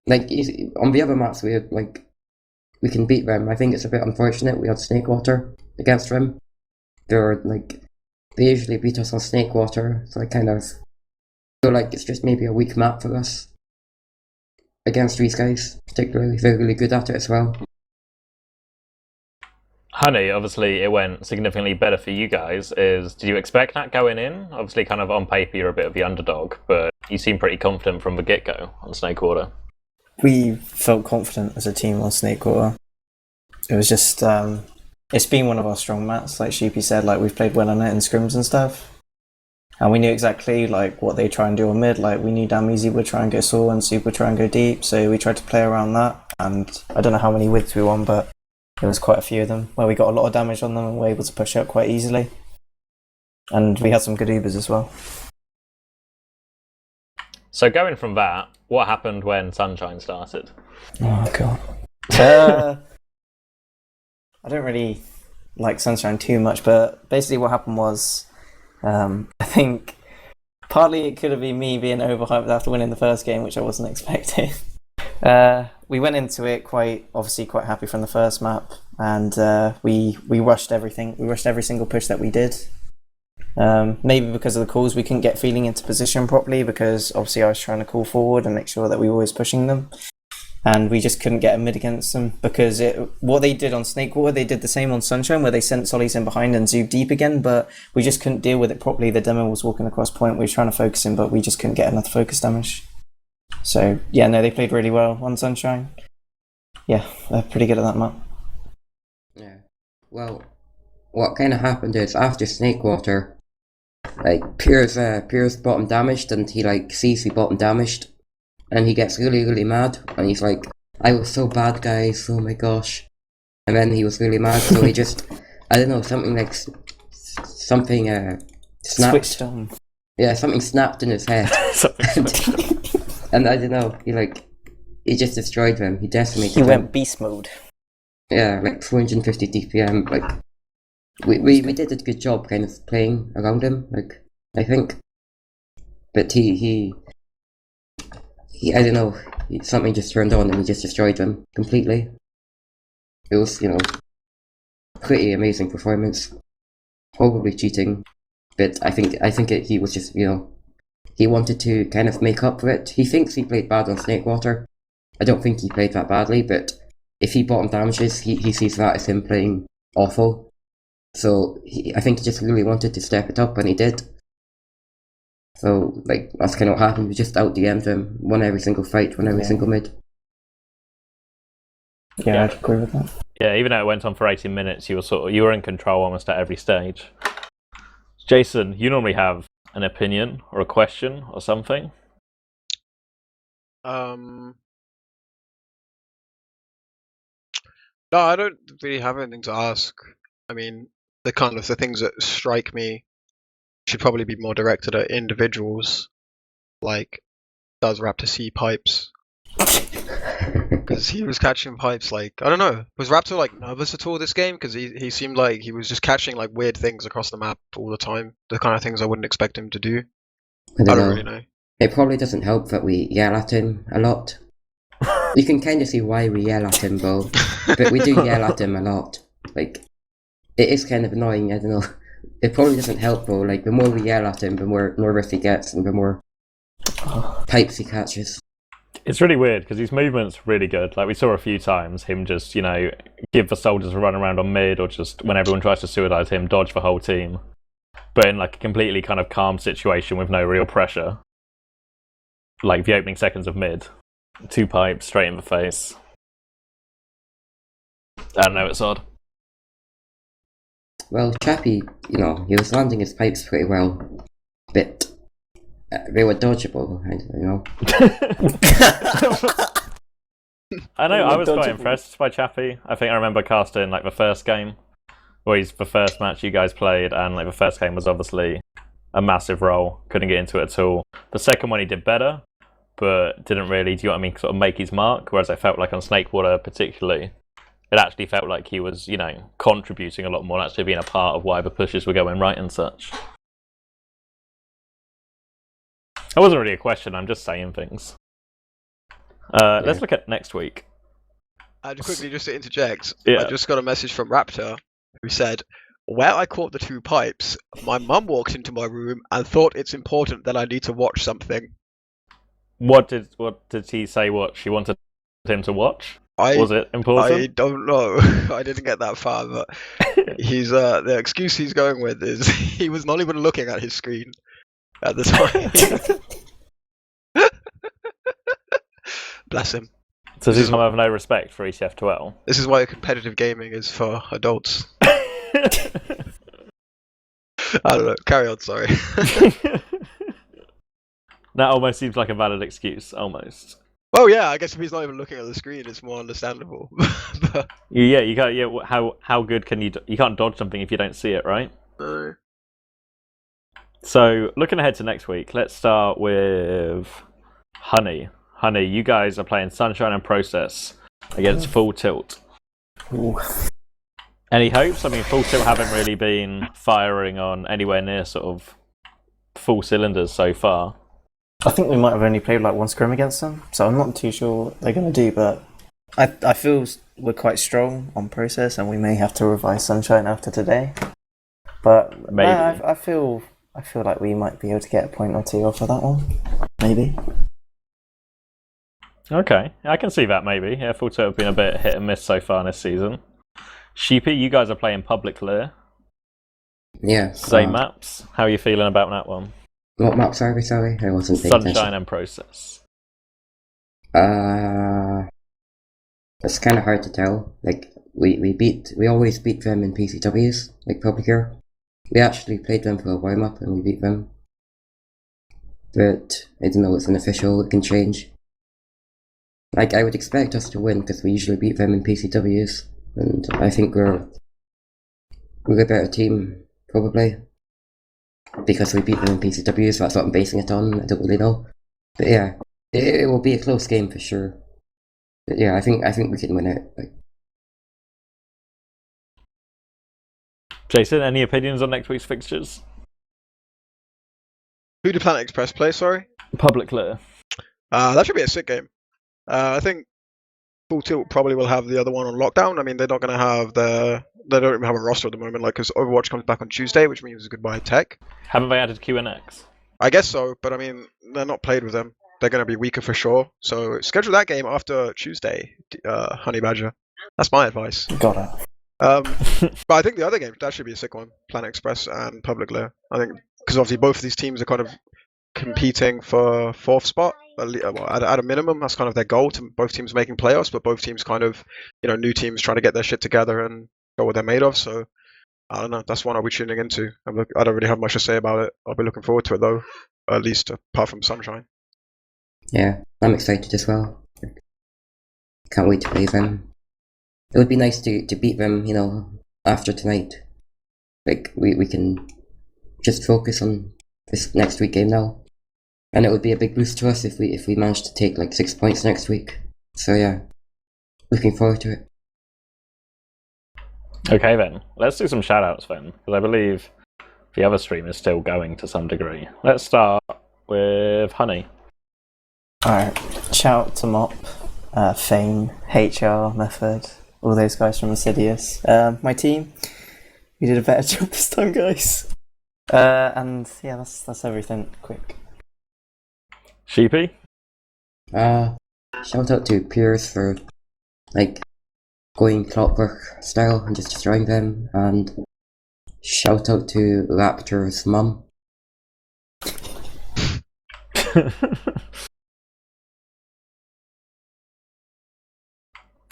On the other maps, we can beat them. I think it's a bit unfortunate we had Snakewater against them. They usually beat us on Snakewater, so I kind of feel like it's just maybe a weak map for us against these guys, particularly. They're really good at it as well. Honey, obviously it went significantly better for you guys. Did you expect that going in? Obviously kind of on paper you're a bit of the underdog, but you seem pretty confident from the get-go on Snakewater. We felt confident as a team on Snakewater. It was just, it's been one of our strong maps, like Sheepy said, we've played well on it in scrims and stuff. And we knew exactly what they try and do on mid. We knew Dameasy would try and go Saw and Soup would try and go deep, so we tried to play around that. And I don't know how many widths we won, but there was quite a few of them where we got a lot of damage on them and were able to push out quite easily. And we had some good Ubers as well. So going from that, what happened when Sunshine started? Oh god. I don't really like Sunshine too much, but basically what happened was, I think partly it could have been me being overhyped after winning the first game, which I wasn't expecting. We went into it quite happy from the first map, and we rushed everything. We rushed every single push that we did. Maybe because of the calls, we couldn't get Feeling into position properly, because obviously I was trying to call forward and make sure that we were always pushing them. And we just couldn't get a mid against them, because what they did on Snakewater, they did the same on Sunshine, where they sent Sollies in behind and zoomed deep again, but we just couldn't deal with it properly. The demo was walking across point, we were trying to focus him, but we just couldn't get enough focus damage. So, yeah, no, they played really well on Sunshine. Yeah, they're pretty good at that map. Yeah. Well, what kind of happened is, after Snakewater, Pierce bottom damaged, and he sees he bottom damaged, and he gets really, really mad, and he's like, I was so bad, guys, oh my gosh. And then he was really mad, so he just, I don't know, something snapped. Switched on. Yeah, something snapped in his head. And I don't know, he just destroyed them, he decimated them. He went beast mode. Yeah, 450 DPM, we did a good job kind of playing around him, I think. but he I don't know, something just turned on and he just destroyed them completely. It was, pretty amazing performance. Probably cheating, but I think he was just, he wanted to kind of make up for it. He thinks he played bad on Snakewater. I don't think he played that badly, but if he bottom damages, he sees that as him playing awful. So I think he just really wanted to step it up, and he did. So, that's kind of what happened. We just out-DM'd him, won every single fight, won every single mid. Yeah, I'd agree with that. Yeah, even though it went on for 18 minutes, you were in control almost at every stage. Jason, you normally have an opinion or a question or something? No, I don't really have anything to ask. I mean, the things that strike me should probably be more directed at individuals, like does Raptor see pipes? Because he was catching pipes I don't know. Was Raptor nervous at all this game? Because he seemed like he was just catching weird things across the map all the time. The kind of things I wouldn't expect him to do. I don't really know. It probably doesn't help that we yell at him a lot. You can kind of see why we yell at him, though. But we do yell at him a lot. It is kind of annoying, I don't know. It probably doesn't help, though. The more we yell at him, the more nervous he gets, and the more pipes he catches. It's really weird, because his movement's really good. We saw a few times, him just, give the soldiers a run around on mid, or just, when everyone tries to suicidize him, dodge the whole team. But in, a completely kind of calm situation with no real pressure. The opening seconds of mid. 2 pipes, straight in the face. I don't know, it's odd. Well, Chappie, he was landing his pipes pretty well, but they were dodgeable, I know, I was quite impressed by Chappie. I think I remember casting the first game, or the first match you guys played, and the first game was obviously a massive role. Couldn't get into it at all. The second one he did better, but didn't really, do you know what I mean, sort of make his mark, whereas I felt on Snakewater particularly, it actually felt like he was, contributing a lot more, actually being a part of why the pushes were going right and such. That wasn't really a question, I'm just saying things. Let's look at next week. Quickly, just to interject, Yeah. I just got a message from Raptor who said, "Where I caught the 2 pipes, my mum walked into my room and thought it's important that I need to watch something." What did he say? What she wanted him to watch? Was it important? I don't know. I didn't get that far, but he's the excuse he's going with is he was not even looking at his screen at the time. Bless him. So does he have no respect for ETF2L? This is why competitive gaming is for adults. I don't know. Carry on, sorry. That almost seems like a valid excuse, almost. Oh yeah, I guess if he's not even looking at the screen, it's more understandable. But... Yeah, you got. Yeah, how good can you? You can't dodge something if you don't see it, right? No. So looking ahead to next week, let's start with Honey. Honey, you guys are playing Sunshine and Process against Full Tilt. Ooh. Any hopes? I mean, Full Tilt haven't really been firing on anywhere near sort of full cylinders so far. I think we might have only played 1 scrim against them, so I'm not too sure what they're going to do, but I feel we're quite strong on Process, and we may have to revise Sunshine after today. But maybe. No, I feel like we might be able to get a point or 2 off of that one. Maybe. Okay, I can see that maybe. Yeah, Full Tilt have been a bit hit and miss so far this season. Sheepy, you guys are playing Public Clear. Yeah. Same maps. How are you feeling about that one? What maps are we, sorry? I wasn't paying attention. Sunshine and Process. It's kind of hard to tell. We always beat them in PCWs, Public Clear. We actually played them for a warm-up and we beat them. But I don't know, it's unofficial, it can change. I would expect us to win because we usually beat them in PCWs, and I think we're a better team, probably. Because we beat them in PCWs, that's what I'm basing it on, I don't really know. But yeah, it will be a close game for sure. But yeah, I think we can win it. Jason, any opinions on next week's fixtures? Who did Planet Express play? Sorry. Public clear. That should be a sick game. I think Full Tilt probably will have the other one on lockdown. I mean, they're not going to have they don't even have a roster at the moment, like, because Overwatch comes back on Tuesday, which means goodbye tech. Haven't they added QNX? I guess so, but I mean, they're not played with them. They're going to be weaker for sure. So schedule that game after Tuesday, Honey Badger. That's my advice. Got it. But I think the other game, that should be a sick one. Planet Express and Public Lair. I think, because obviously both of these teams are kind of competing for fourth spot. At a minimum, that's kind of their goal, to both teams making playoffs, but both teams kind of, new teams trying to get their shit together and go what they're made of. So, I don't know. That's one I'll be tuning into. I don't really have much to say about it. I'll be looking forward to it, though, at least apart from Sunshine. Yeah, I'm excited as well. Can't wait to play them. It would be nice to beat them, after tonight. Like, we can just focus on this next week game now. And it would be a big boost to us if we managed to take like 6 points next week. So yeah, looking forward to it. Okay then, let's do some shoutouts then, because I believe the other stream is still going to some degree. Let's start with Honey. Alright, shout out to Mop, Fane, HR, Method, all those guys from Insidious. My team, we did a better job this time, guys. And yeah, that's everything. Quick. Sheepy? Shout out to Piers for going clockwork style and just destroying them, and shout out to Raptor's mum.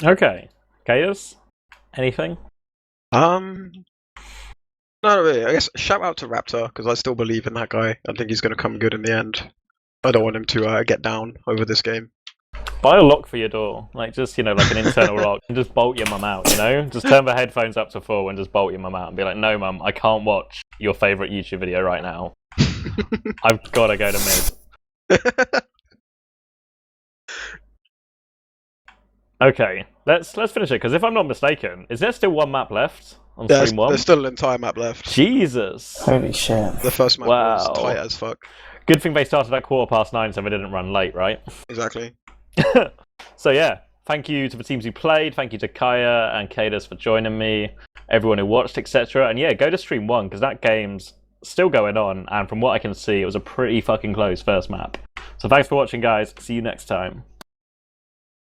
Okay. Kaidus? Anything? Not really. I guess shout out to Raptor, because I still believe in that guy. I think he's going to come good in the end. I don't want him to get down over this game. Buy a lock for your door. Just, like an internal lock. And just bolt your mum out, Just turn the headphones up to full and just bolt your mum out and be like, no, mum, I can't watch your favourite YouTube video right now. I've got to go to mid. Okay, let's finish it, because if I'm not mistaken, is there still one map left on stream 1? There's still an entire map left. Jesus. Holy shit. The first map was tight as fuck. Good thing they started at 9:15, so they didn't run late, right? Exactly. So yeah, thank you to the teams who played, thank you to Kaya and Kaidus for joining me, everyone who watched, etc. And yeah, go to stream 1, because that game's still going on, and from what I can see, it was a pretty fucking close first map. So thanks for watching, guys. See you next time.